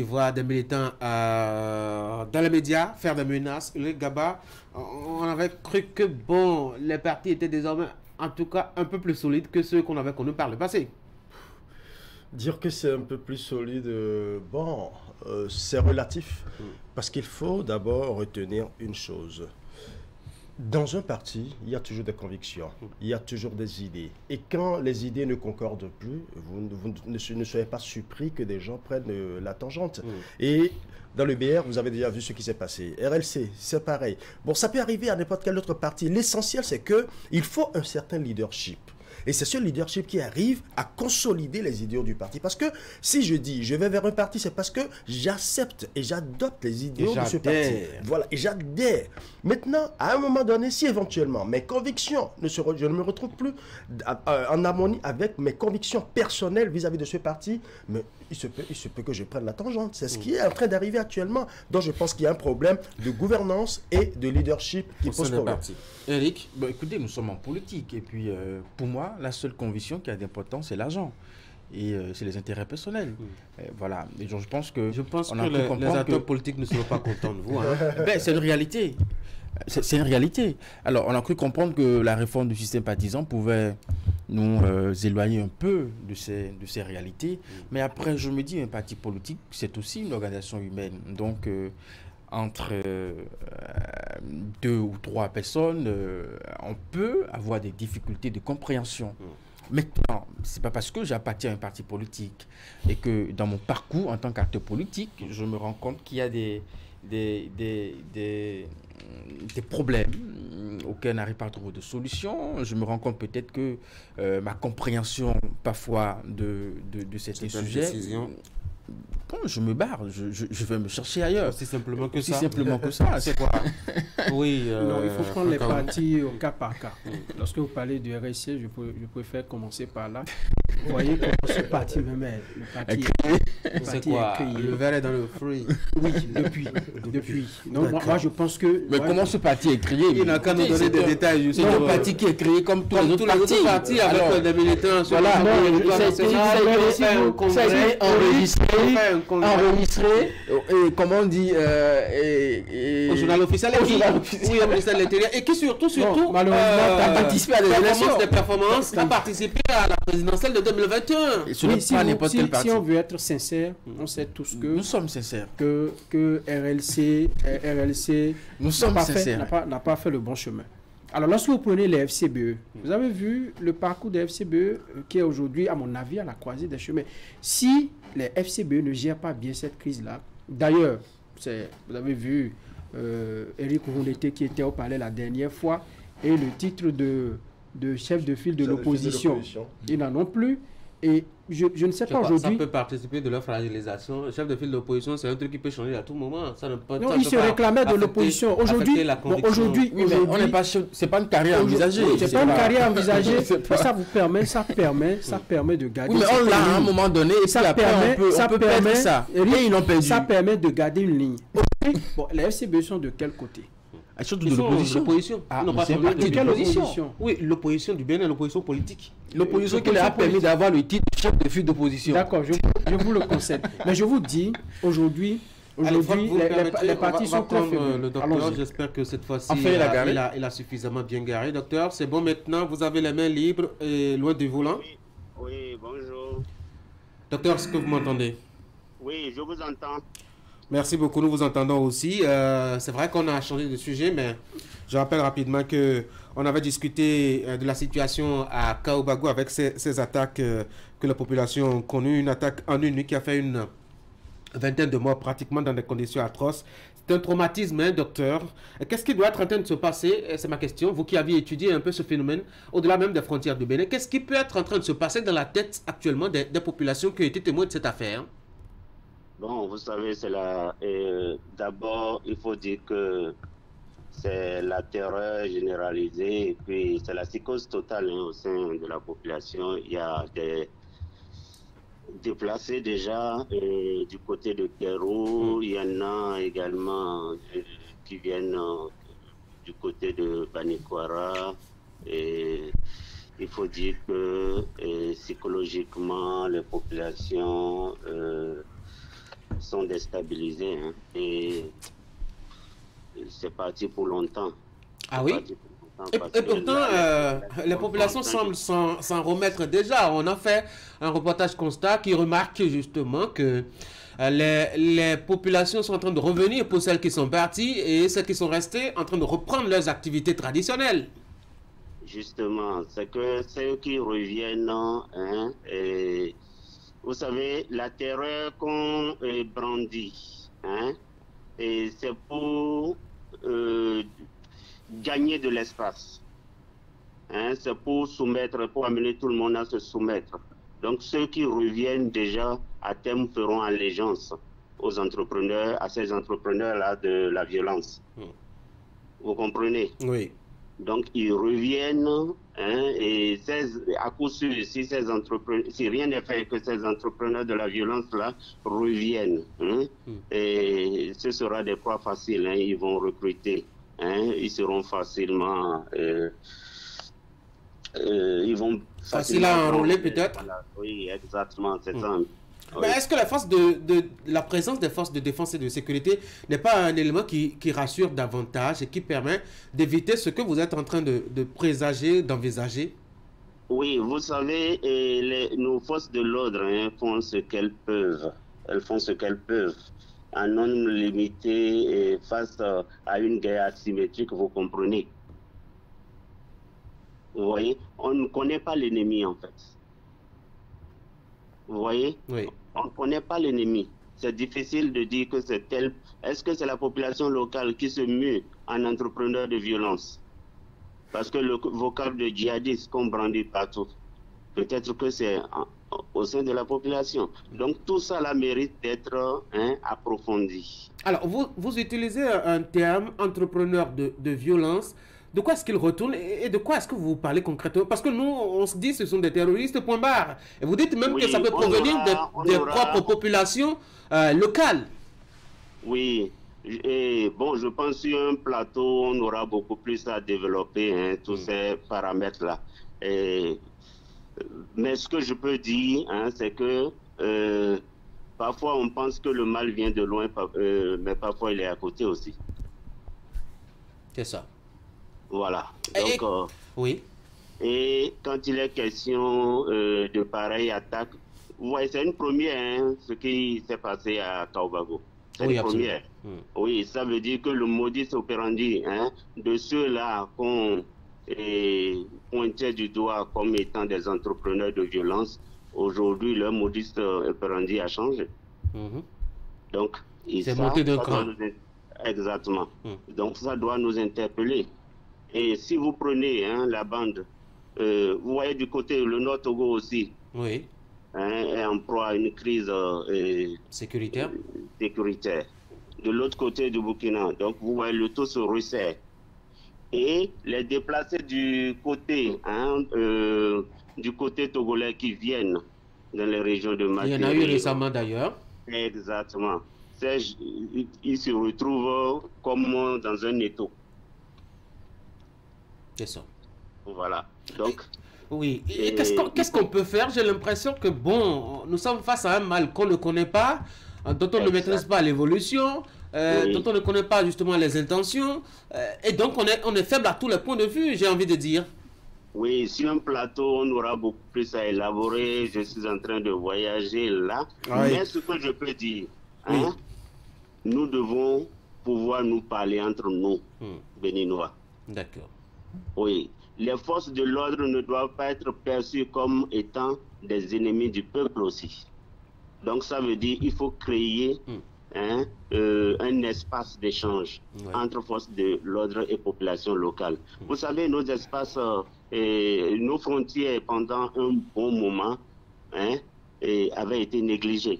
voit des militants dans les médias faire des menaces. Le GABA, on avait cru que les partis étaient désormais en tout cas un peu plus solides que ceux qu'on avait connus par le passé. Dire que c'est un peu plus solide, c'est relatif. Parce qu'il faut d'abord retenir une chose. Dans un parti, il y a toujours des convictions, il y a toujours des idées. Et quand les idées ne concordent plus, vous ne soyez pas surpris que des gens prennent la tangente. Et dans le BR, vous avez déjà vu ce qui s'est passé. RLC, c'est pareil. Bon, ça peut arriver à n'importe quel autre parti. L'essentiel, c'est qu'il faut un certain leadership. Et c'est ce leadership qui arrive à consolider les idéaux du parti. Parce que si je dis je vais vers un parti, c'est parce que j'accepte et j'adopte les idéaux de ce parti. Voilà, et j'adhère. Maintenant, à un moment donné, si éventuellement mes convictions, je ne me retrouve plus en harmonie avec mes convictions personnelles vis-à-vis de ce parti, mais il se peut que je prenne la tangente. C'est ce qui est en train d'arriver actuellement. Donc je pense qu'il y a un problème de gouvernance et de leadership qui pose problème. Eric, écoutez, nous sommes en politique. Et puis, pour moi, la seule conviction qui a d'importance, c'est l'argent. Et c'est les intérêts personnels. Voilà. Et donc, je pense que les acteurs politiques ne seront pas contents de vous. Hein. C'est une réalité. C'est une réalité. Alors, on a cru comprendre que la réforme du système partisan pouvait nous éloigner un peu de ces réalités. Mais après, je me dis, un parti politique, c'est aussi une organisation humaine. Donc, entre 2 ou 3 personnes, on peut avoir des difficultés de compréhension. Maintenant, c'est pas parce que j'appartiens à un parti politique et que dans mon parcours en tant qu'acteur politique, je me rends compte qu'il y a des problèmes auxquels on n'arrive pas à trouver de solution. Je me rends compte peut-être que ma compréhension parfois de certains sujets... Bon, je me barre, je vais me chercher ailleurs. C'est simplement que ça. C'est simplement que ça, c'est quoi? Oui. Non, il faut prendre les partis au cas par cas. Lorsque vous parlez du RSC, je préfère commencer par là. Vous voyez comment ce parti me met. Le parti c'est quoi? Le verre est dans le fruit. Oui, depuis. Donc moi je pense que... Mais comment ce parti est créé? Il n'a qu'à nous donner des détails. C'est un parti qui est créé comme tous les autres partis. Avec des militants. Voilà, ça a été enregistré, et comment on dit, au journal officiel, au ministère de l'Intérieur, et qui surtout malheureusement, a participé à des performances, a participé à la présidentielle de 2021. Si on veut être sincère, on sait tous que nous sommes sincères, que RLC nous sommes sincères, n'a pas fait le bon chemin. Alors, lorsque vous prenez les FCBE, vous avez vu le parcours des FCBE qui est aujourd'hui, à mon avis, à la croisée des chemins. Si les FCBE ne gèrent pas bien cette crise-là, d'ailleurs, vous avez vu Eric Roundete qui était au palais la dernière fois, et le titre de de chef de file de l'opposition. Ils n'en ont plus. Et je ne sais pas aujourd'hui. Ça peut participer de leur fragilisation. Le chef de file de l'opposition, c'est un truc qui peut changer à tout moment. Ça ne peut, non, ils se réclamaient de l'opposition. Aujourd'hui, c'est pas une carrière envisagée. C'est pas une carrière envisagée. Ça vous permet, ça permet de garder. Oui, mais on l'a à un moment donné et ça permet, on peut perdre ça. Et ils l'ont perdu. Ça permet de garder une ligne. Bon, les FCBE sont de quel côté? Surtout de l'opposition. Non, pas de quelle opposition? Oui, l'opposition du Bénin, l'opposition politique. L'opposition qui leur a permis d'avoir le titre de chef de file d'opposition. D'accord, je vous le concède. Mais je vous dis, aujourd'hui, les partis sont très faibles. Le docteur, j'espère que cette fois-ci, il a suffisamment bien garé. Docteur, c'est bon maintenant, vous avez les mains libres et loin du volant. Oui, bonjour. Docteur, est-ce que vous m'entendez? Oui, je vous entends. Merci beaucoup, nous vous entendons aussi. C'est vrai qu'on a changé de sujet, mais je rappelle rapidement qu'on avait discuté de la situation à Kaoubago avec ces attaques que la population a connues. Une attaque en une nuit qui a fait une vingtaine de morts pratiquement dans des conditions atroces. C'est un traumatisme, hein, docteur. Qu'est-ce qui doit être en train de se passer? C'est ma question. Vous qui aviez étudié un peu ce phénomène, au-delà même des frontières du Bénin, qu'est-ce qui peut être en train de se passer dans la tête actuellement des populations qui ont été témoins de cette affaire? Bon, vous savez, c'est d'abord, il faut dire que c'est la terreur généralisée et puis c'est la psychose totale au sein de la population. Il y a des déplacés déjà du côté de Kérou. Il y en a également qui viennent du côté de Banikwara. Et il faut dire que psychologiquement, les populations sont déstabilisés, hein, et c'est parti pour longtemps. Ah oui? Et pourtant, les populations semblent s'en remettre déjà. On a fait un reportage constat qui remarque justement que les populations sont en train de revenir pour celles qui sont parties et celles qui sont restées en train de reprendre leurs activités traditionnelles. Justement, c'est que ceux qui reviennent, hein, et vous savez, la terreur qu'on brandit, hein, et c'est pour gagner de l'espace. Hein, c'est pour soumettre, pour amener tout le monde à se soumettre. Donc ceux qui reviennent déjà à terme feront allégeance aux entrepreneurs, à ces entrepreneurs-là de la violence. Vous comprenez? Oui. Donc ils reviennent, hein, et à coup sûr, si rien n'est fait, que ces entrepreneurs de la violence-là reviennent, hein, et ce sera des proies faciles, hein, ils vont recruter, hein, ils seront facilement... ils vont facile à enrôler peut-être. Voilà. Oui, exactement, c'est ça. Mais est-ce que la présence des forces de défense et de sécurité n'est pas un élément qui rassure davantage et qui permet d'éviter ce que vous êtes en train de présager, d'envisager? Oui, vous savez, nos forces de l'ordre, hein, font ce qu'elles peuvent. Elles font ce qu'elles peuvent. En nombre limité et face à une guerre asymétrique, vous comprenez. Vous voyez, on ne connaît pas l'ennemi en fait. Vous voyez? Oui. On ne connaît pas l'ennemi. C'est difficile de dire que c'est tel. Est-ce que c'est la population locale qui se mue en entrepreneur de violence? Parce que le vocable de djihadiste qu'on brandit partout, peut-être que c'est au sein de la population. Donc tout ça là mérite d'être, hein, approfondi. Alors vous utilisez un terme entrepreneur de violence. De quoi est-ce qu'il retourne et de quoi est-ce que vous parlez concrètement? Parce que nous, on se dit que ce sont des terroristes, point barre. Et vous dites même que ça peut provenir des propres populations locales. Oui. Et bon, je pense sur un plateau, on aura beaucoup plus à développer, hein, tous ces paramètres-là. Mais ce que je peux dire, hein, c'est que parfois on pense que le mal vient de loin, mais parfois il est à côté aussi. C'est ça. Voilà. Donc, oui. Et quand il est question de pareilles attaques, vous voyez, c'est une première, hein, ce qui s'est passé à Kaoubago. C'est une première. Oui, ça veut dire que le modus operandi, hein, de ceux-là qu'on pointait du doigt comme étant des entrepreneurs de violence, aujourd'hui, leur modus operandi a changé. Donc, c'est monté d'un cran. Exactement. Donc, ça doit nous interpeller. Et si vous prenez, hein, la bande vous voyez du côté, le Nord Togo aussi. Oui. Est en proie à une crise sécuritaire. De l'autre côté du Burkina. Donc, vous voyez, le taux se resserre. Et les déplacés du côté togolais qui viennent dans les régions de Mali. Il y en a eu récemment d'ailleurs. Exactement. Ils se retrouvent comme dans un étau. C'est ça. Voilà. Donc. Oui. Et qu'est-ce qu'on peut faire? J'ai l'impression que bon, nous sommes face à un mal qu'on ne connaît pas, dont on ne maîtrise pas l'évolution, dont on ne connaît pas justement les intentions, et donc on est faible à tous les points de vue, j'ai envie de dire. Oui, sur un plateau, on aura beaucoup plus à élaborer. Je suis en train de voyager là. Mais ce que je peux dire, nous devons pouvoir nous parler entre nous, Béninois. D'accord. Oui. Les forces de l'ordre ne doivent pas être perçues comme étant des ennemis du peuple aussi. Donc ça veut dire qu'il faut créer un espace d'échange entre forces de l'ordre et population locale. Vous savez, nos espaces, nos frontières pendant un bon moment avaient été négligées.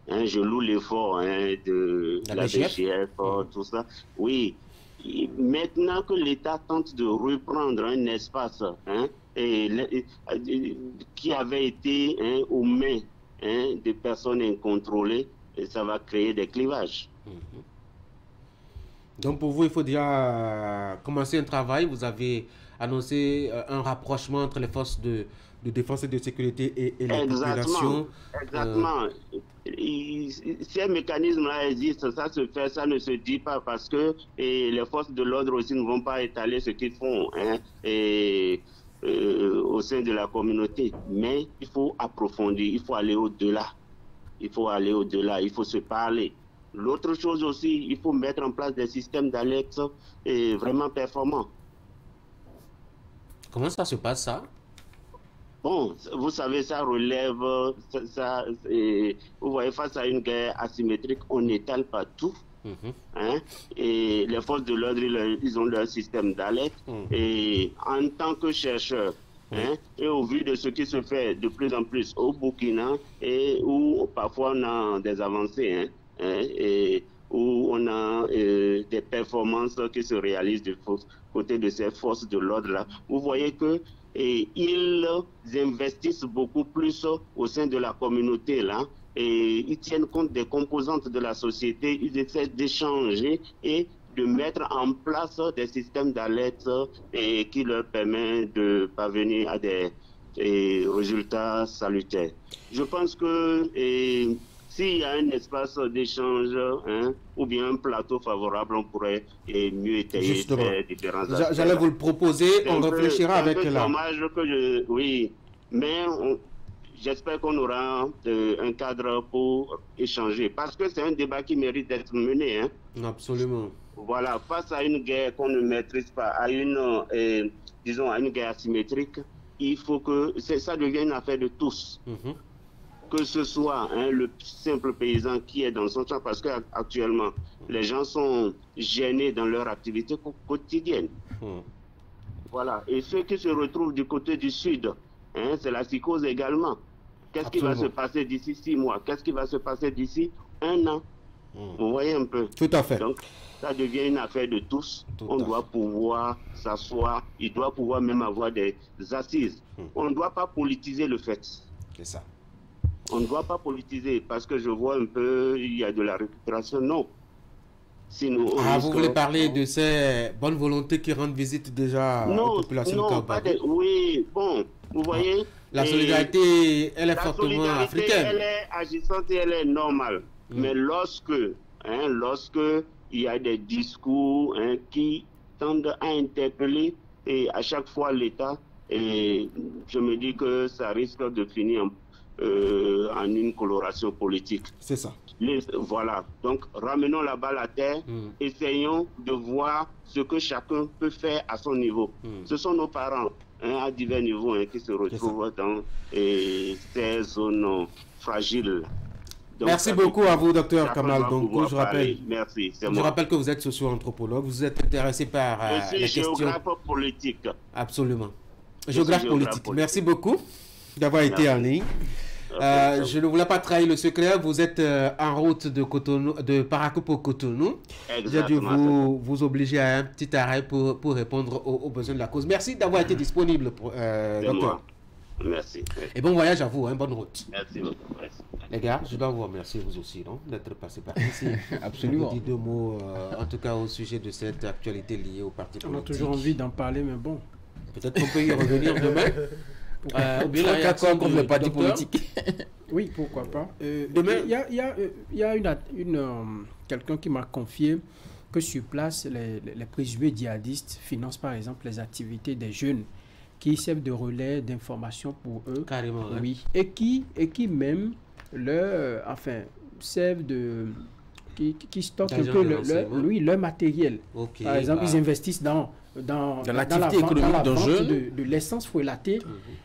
Je loue l'effort de la BGF, tout ça. Oui. Maintenant que l'État tente de reprendre un espace qui avait été aux mains des personnes incontrôlées, ça va créer des clivages. Donc pour vous, il faut déjà commencer un travail. Vous avez annoncé un rapprochement entre les forces de défense et de sécurité et la population. Exactement. Ces mécanismes-là existent, ça se fait, ça ne se dit pas parce que les forces de l'ordre aussi ne vont pas étaler ce qu'ils font au sein de la communauté. Mais il faut approfondir, il faut aller au-delà. Il faut aller au-delà, il faut se parler. L'autre chose aussi, il faut mettre en place des systèmes d'alerte vraiment performants. Comment ça se passe, ça? Bon, vous savez, ça relève, vous voyez, face à une guerre asymétrique, on n'étale pas tout. Et les forces de l'ordre, ils ont leur système d'alerte. Et en tant que chercheurs, et au vu de ce qui se fait de plus en plus au Burkina, et où parfois on a des avancées, et où on a des performances qui se réalisent du côté de ces forces de l'ordre-là, vous voyez que ils investissent beaucoup plus au sein de la communauté là, et ils tiennent compte des composantes de la société, ils essaient d'échanger et de mettre en place des systèmes d'alerte qui leur permettent de parvenir à des résultats salutaires. Je pense que s'il y a un espace d'échange ou bien un plateau favorable, on pourrait mieux étayer ces différents aspects. J'allais vous le proposer, on réfléchira avec la... Dommage que oui, mais j'espère qu'on aura un cadre pour échanger, parce que c'est un débat qui mérite d'être mené. Absolument. Voilà, face à une guerre qu'on ne maîtrise pas, à une guerre asymétrique, il faut que ça devienne une affaire de tous. Que ce soit le simple paysan qui est dans son champ, parce qu'actuellement, les gens sont gênés dans leur activité quotidienne. Voilà. Et ceux qui se retrouvent du côté du sud, c'est la psychose également. Qu'est-ce qui va se passer d'ici 6 mois? Qu'est-ce qui va se passer d'ici 1 an? Vous voyez un peu? Tout à fait. Donc, ça devient une affaire de tous. On doit pouvoir s'asseoir. Il doit pouvoir même avoir des assises. On ne doit pas politiser le fait. C'est ça. On ne doit pas politiser parce que je vois un peu, il y a de la récupération. Non. Sinon, vous voulez parler de ces bonnes volontés qui rendent visite déjà aux populations de Kaoubago? Oui, bon, vous voyez. La solidarité, elle est fortement africaine. Elle est agissante et elle est normale. Mais lorsque il y a des discours qui tendent à interpeller et à chaque fois l'État, je me dis que ça risque de finir en une coloration politique. C'est ça. Voilà. Donc, ramenons la balle à terre. Essayons de voir ce que chacun peut faire à son niveau. Ce sont nos parents à divers niveaux qui se retrouvent dans ces zones fragiles. Donc, merci beaucoup à vous, docteur Kamal Donko. Je rappelle que vous êtes socio-anthropologue. Vous êtes intéressé par les questions... géographe politique. Absolument. Géographe politique. Merci beaucoup d'avoir été en ligne. Je ne voulais pas trahir le secret. Vous êtes en route de Cotonou, de Parakou pour Cotonou. J'ai dû vous obliger à un petit arrêt pour répondre aux besoins de la cause. Merci d'avoir été disponible, docteur. Merci. Et bon voyage à vous, hein, bonne route. Merci beaucoup. Les gars, je dois vous remercier vous aussi, non, d'être passé par ici. Absolument. Je vous dis deux mots, en tout cas au sujet de cette actualité liée au parti politique. On a toujours envie d'en parler, mais bon. Peut-être qu'on peut y revenir demain. Ou bien la réaction contre le parti politique. Oui, pourquoi pas. Demain, il y a quelqu'un qui m'a confié que sur place, les présumés djihadistes financent par exemple les activités des jeunes qui servent de relais d'information pour eux. Carrément, oui. Et qui même servent de... qui stockent un peu leur matériel. Okay, par exemple, ils investissent dans l'activité économique d'un jeune, de l'essence fouettatée.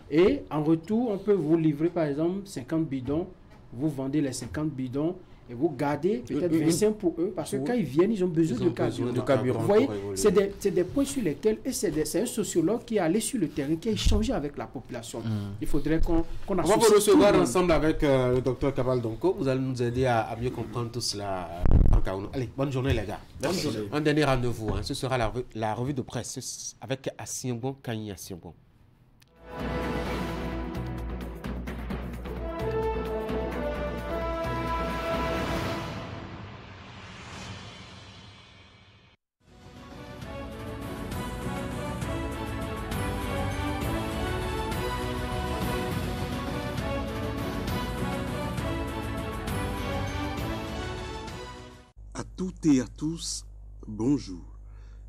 Et en retour, on peut vous livrer par exemple 50 bidons. Vous vendez les 50 bidons et vous gardez peut-être 25 pour eux, parce que quand ils viennent, ils ont besoin de carburant. Vous voyez, c'est des points sur lesquels, et c'est un sociologue qui est allé sur le terrain, qui a échangé avec la population. Il faudrait qu'on on va vous recevoir ensemble avec le docteur Kabal Donko. Vous allez nous aider à mieux comprendre tout cela en Kaounou. Allez, bonne journée les gars. Bonne journée. Un dernier rendez-vous, hein. Ce sera la revue de presse avec Assiengon Kanyi Assiengon. Toutes et à tous, bonjour.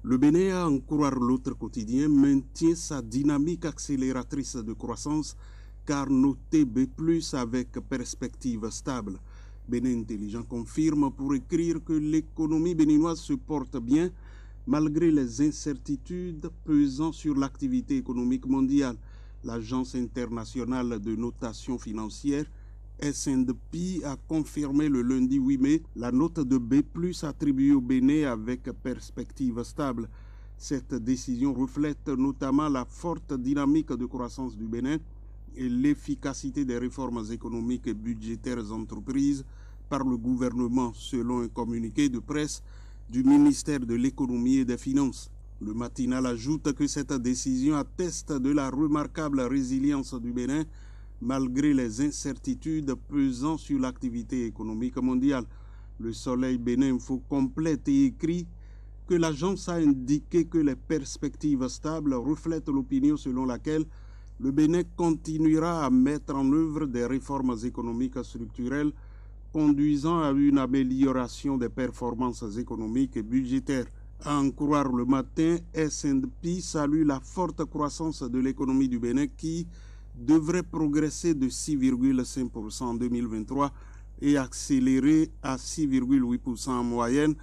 Le Bénin, à en croire l'autre quotidien, maintient sa dynamique accélératrice de croissance car noté B+, avec perspective stable. Bénin Intelligent confirme pour écrire que l'économie béninoise se porte bien malgré les incertitudes pesant sur l'activité économique mondiale. L'Agence internationale de notation financière S&P a confirmé le lundi 8 mai la note de B+, attribuée au Bénin avec perspective stable. Cette décision reflète notamment la forte dynamique de croissance du Bénin et l'efficacité des réformes économiques et budgétaires entreprises par le gouvernement, selon un communiqué de presse du ministère de l'Économie et des Finances. Le matinal ajoute que cette décision atteste de la remarquable résilience du Bénin malgré les incertitudes pesant sur l'activité économique mondiale. Le Soleil Bénin Info complète et écrit que l'agence a indiqué que les perspectives stables reflètent l'opinion selon laquelle le Bénin continuera à mettre en œuvre des réformes économiques structurelles conduisant à une amélioration des performances économiques et budgétaires. À en croire le matin, S&P salue la forte croissance de l'économie du Bénin qui devrait progresser de 6,5% en 2023 et accélérer à 6,8% en moyenne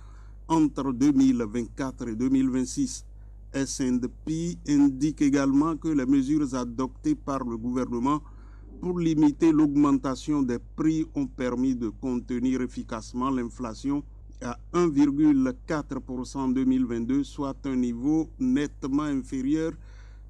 entre 2024 et 2026. S&P indique également que les mesures adoptées par le gouvernement pour limiter l'augmentation des prix ont permis de contenir efficacement l'inflation à 1,4% en 2022, soit un niveau nettement inférieur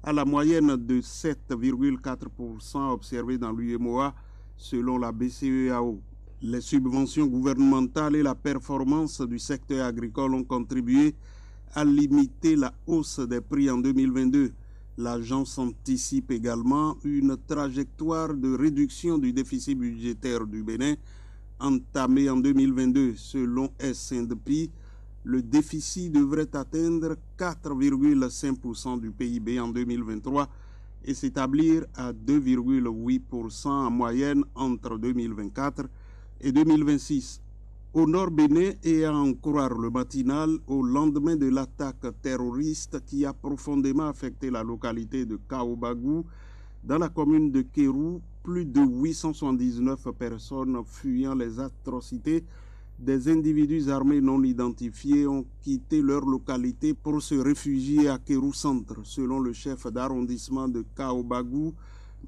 à la moyenne de 7,4% observée dans l'UMOA selon la BCEAO. Les subventions gouvernementales et la performance du secteur agricole ont contribué à limiter la hausse des prix en 2022. L'agence anticipe également une trajectoire de réduction du déficit budgétaire du Bénin entamée en 2022. Selon S&P, le déficit devrait atteindre 4,5% du PIB en 2023 et s'établir à 2,8% en moyenne entre 2024 et 2026. Au nord Bénin, et à en croire le matinal, au lendemain de l'attaque terroriste qui a profondément affecté la localité de Kaobagou, dans la commune de Kérou, plus de 879 personnes fuyant les atrocités des individus armés non identifiés ont quitté leur localité pour se réfugier à Kérou Centre. Selon le chef d'arrondissement de Kaobagou,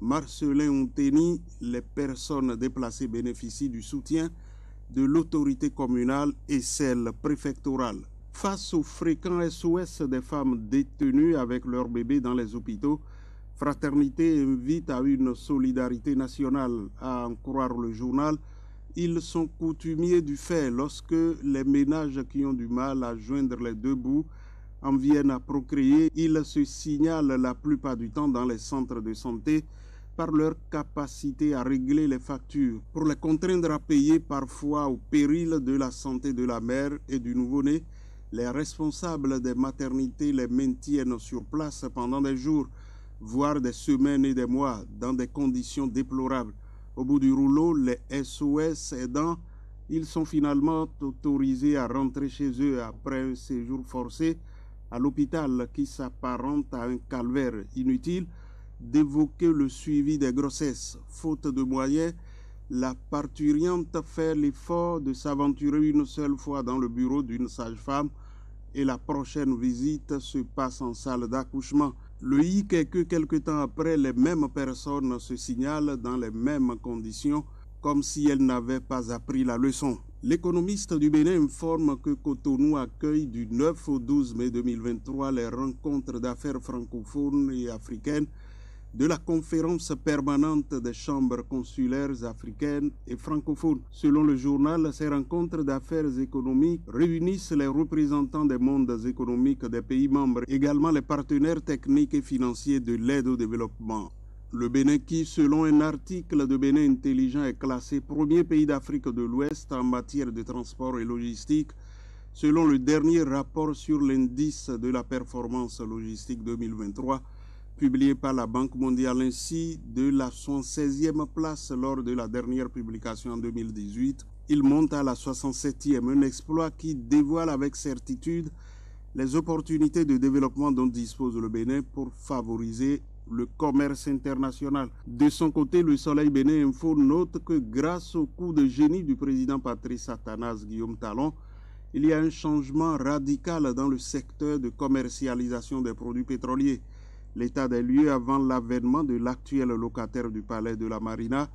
Marcelin Onteni, les personnes déplacées bénéficient du soutien de l'autorité communale et celle préfectorale. Face aux fréquents SOS des femmes détenues avec leurs bébés dans les hôpitaux, Fraternité invite à une solidarité nationale. À en croire le journal, ils sont coutumiers du fait lorsque les ménages qui ont du mal à joindre les deux bouts en viennent à procréer. Ils se signalent la plupart du temps dans les centres de santé par leur capacité à régler les factures. Pour les contraindre à payer parfois au péril de la santé de la mère et du nouveau-né, les responsables des maternités les maintiennent sur place pendant des jours, voire des semaines et des mois, dans des conditions déplorables. Au bout du rouleau, les SOS aidants, ils sont finalement autorisés à rentrer chez eux après un séjour forcé à l'hôpital qui s'apparente à un calvaire. Inutile d'évoquer le suivi des grossesses. Faute de moyens, la parturiente fait l'effort de s'aventurer une seule fois dans le bureau d'une sage-femme et la prochaine visite se passe en salle d'accouchement. Le hic est que quelque temps après, les mêmes personnes se signalent dans les mêmes conditions, comme si elles n'avaient pas appris la leçon. L'économiste du Bénin informe que Cotonou accueille du 9 au 12 mai 2023 les rencontres d'affaires francophones et africaines de la conférence permanente des chambres consulaires africaines et francophones. Selon le journal, ces rencontres d'affaires économiques réunissent les représentants des mondes économiques des pays membres, également les partenaires techniques et financiers de l'aide au développement. Le Bénin qui, selon un article de Bénin Intelligent, est classé premier pays d'Afrique de l'Ouest en matière de transport et logistique, selon le dernier rapport sur l'indice de la performance logistique 2023, publié par la Banque mondiale, ainsi de la 76e place lors de la dernière publication en 2018. Il monte à la 67e, un exploit qui dévoile avec certitude les opportunités de développement dont dispose le Bénin pour favoriser le commerce international. De son côté, le Soleil Bénin Info note que grâce au coup de génie du président Patrice Athanase Guillaume Talon, il y a un changement radical dans le secteur de commercialisation des produits pétroliers. L'état des lieux avant l'avènement de l'actuel locataire du palais de la Marina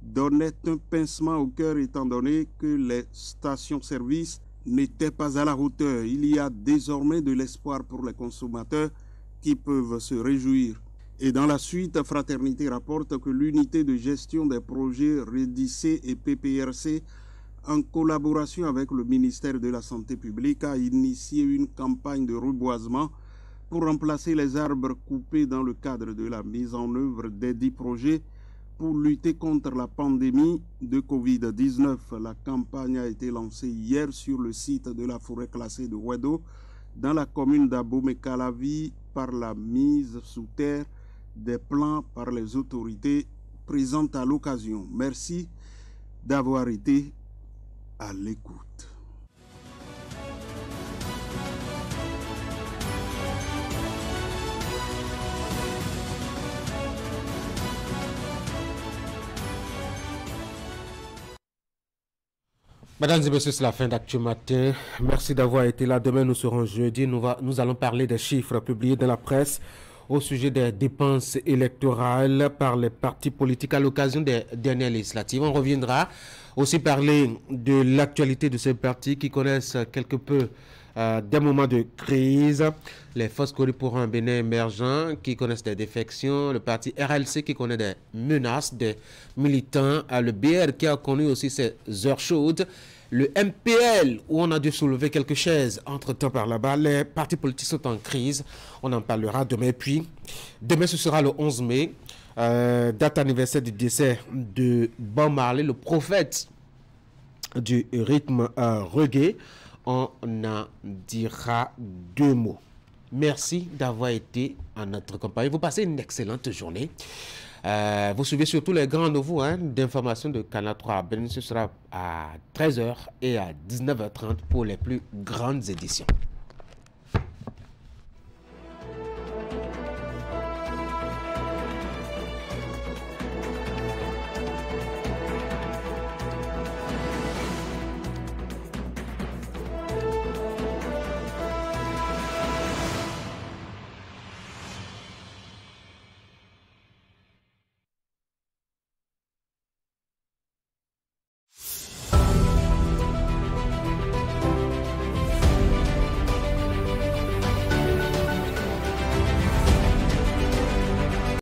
donnait un pincement au cœur étant donné que les stations-service n'étaient pas à la hauteur. Il y a désormais de l'espoir pour les consommateurs qui peuvent se réjouir. Et dans la suite, Fraternité rapporte que l'unité de gestion des projets REDIC et PPRC, en collaboration avec le ministère de la Santé publique, a initié une campagne de reboisement pour remplacer les arbres coupés dans le cadre de la mise en œuvre des 10 projets pour lutter contre la pandémie de Covid-19. La campagne a été lancée hier sur le site de la forêt classée de Ouedo, dans la commune d'Abomey-Calavi, par la mise sous terre des plans par les autorités présentes à l'occasion. Merci d'avoir été à l'écoute. Mesdames et messieurs, c'est la fin d'Actu Matin. Merci d'avoir été là. Demain, nous serons jeudi. Nous allons parler des chiffres publiés dans la presse au sujet des dépenses électorales par les partis politiques à l'occasion des dernières législatives. On reviendra aussi parler de l'actualité de ces partis qui connaissent quelque peu des moments de crise. Les forces connues pour un Bénin émergent qui connaissent des défections. Le parti RLC qui connaît des menaces des militants. Le BR qui a connu aussi ses heures chaudes. Le MPL, où on a dû soulever quelques chaises entre-temps par là-bas. Les partis politiques sont en crise. On en parlera demain. Et puis, demain, ce sera le 11 mai, date anniversaire du décès de Bob Marley, le prophète du rythme reggae. On en dira 2 mots. Merci d'avoir été en notre compagnie. Vous passez une excellente journée. Vous suivez surtout les grands nouveaux d'informations de Canal 3. Ce sera à 13h et à 19h30 pour les plus grandes éditions.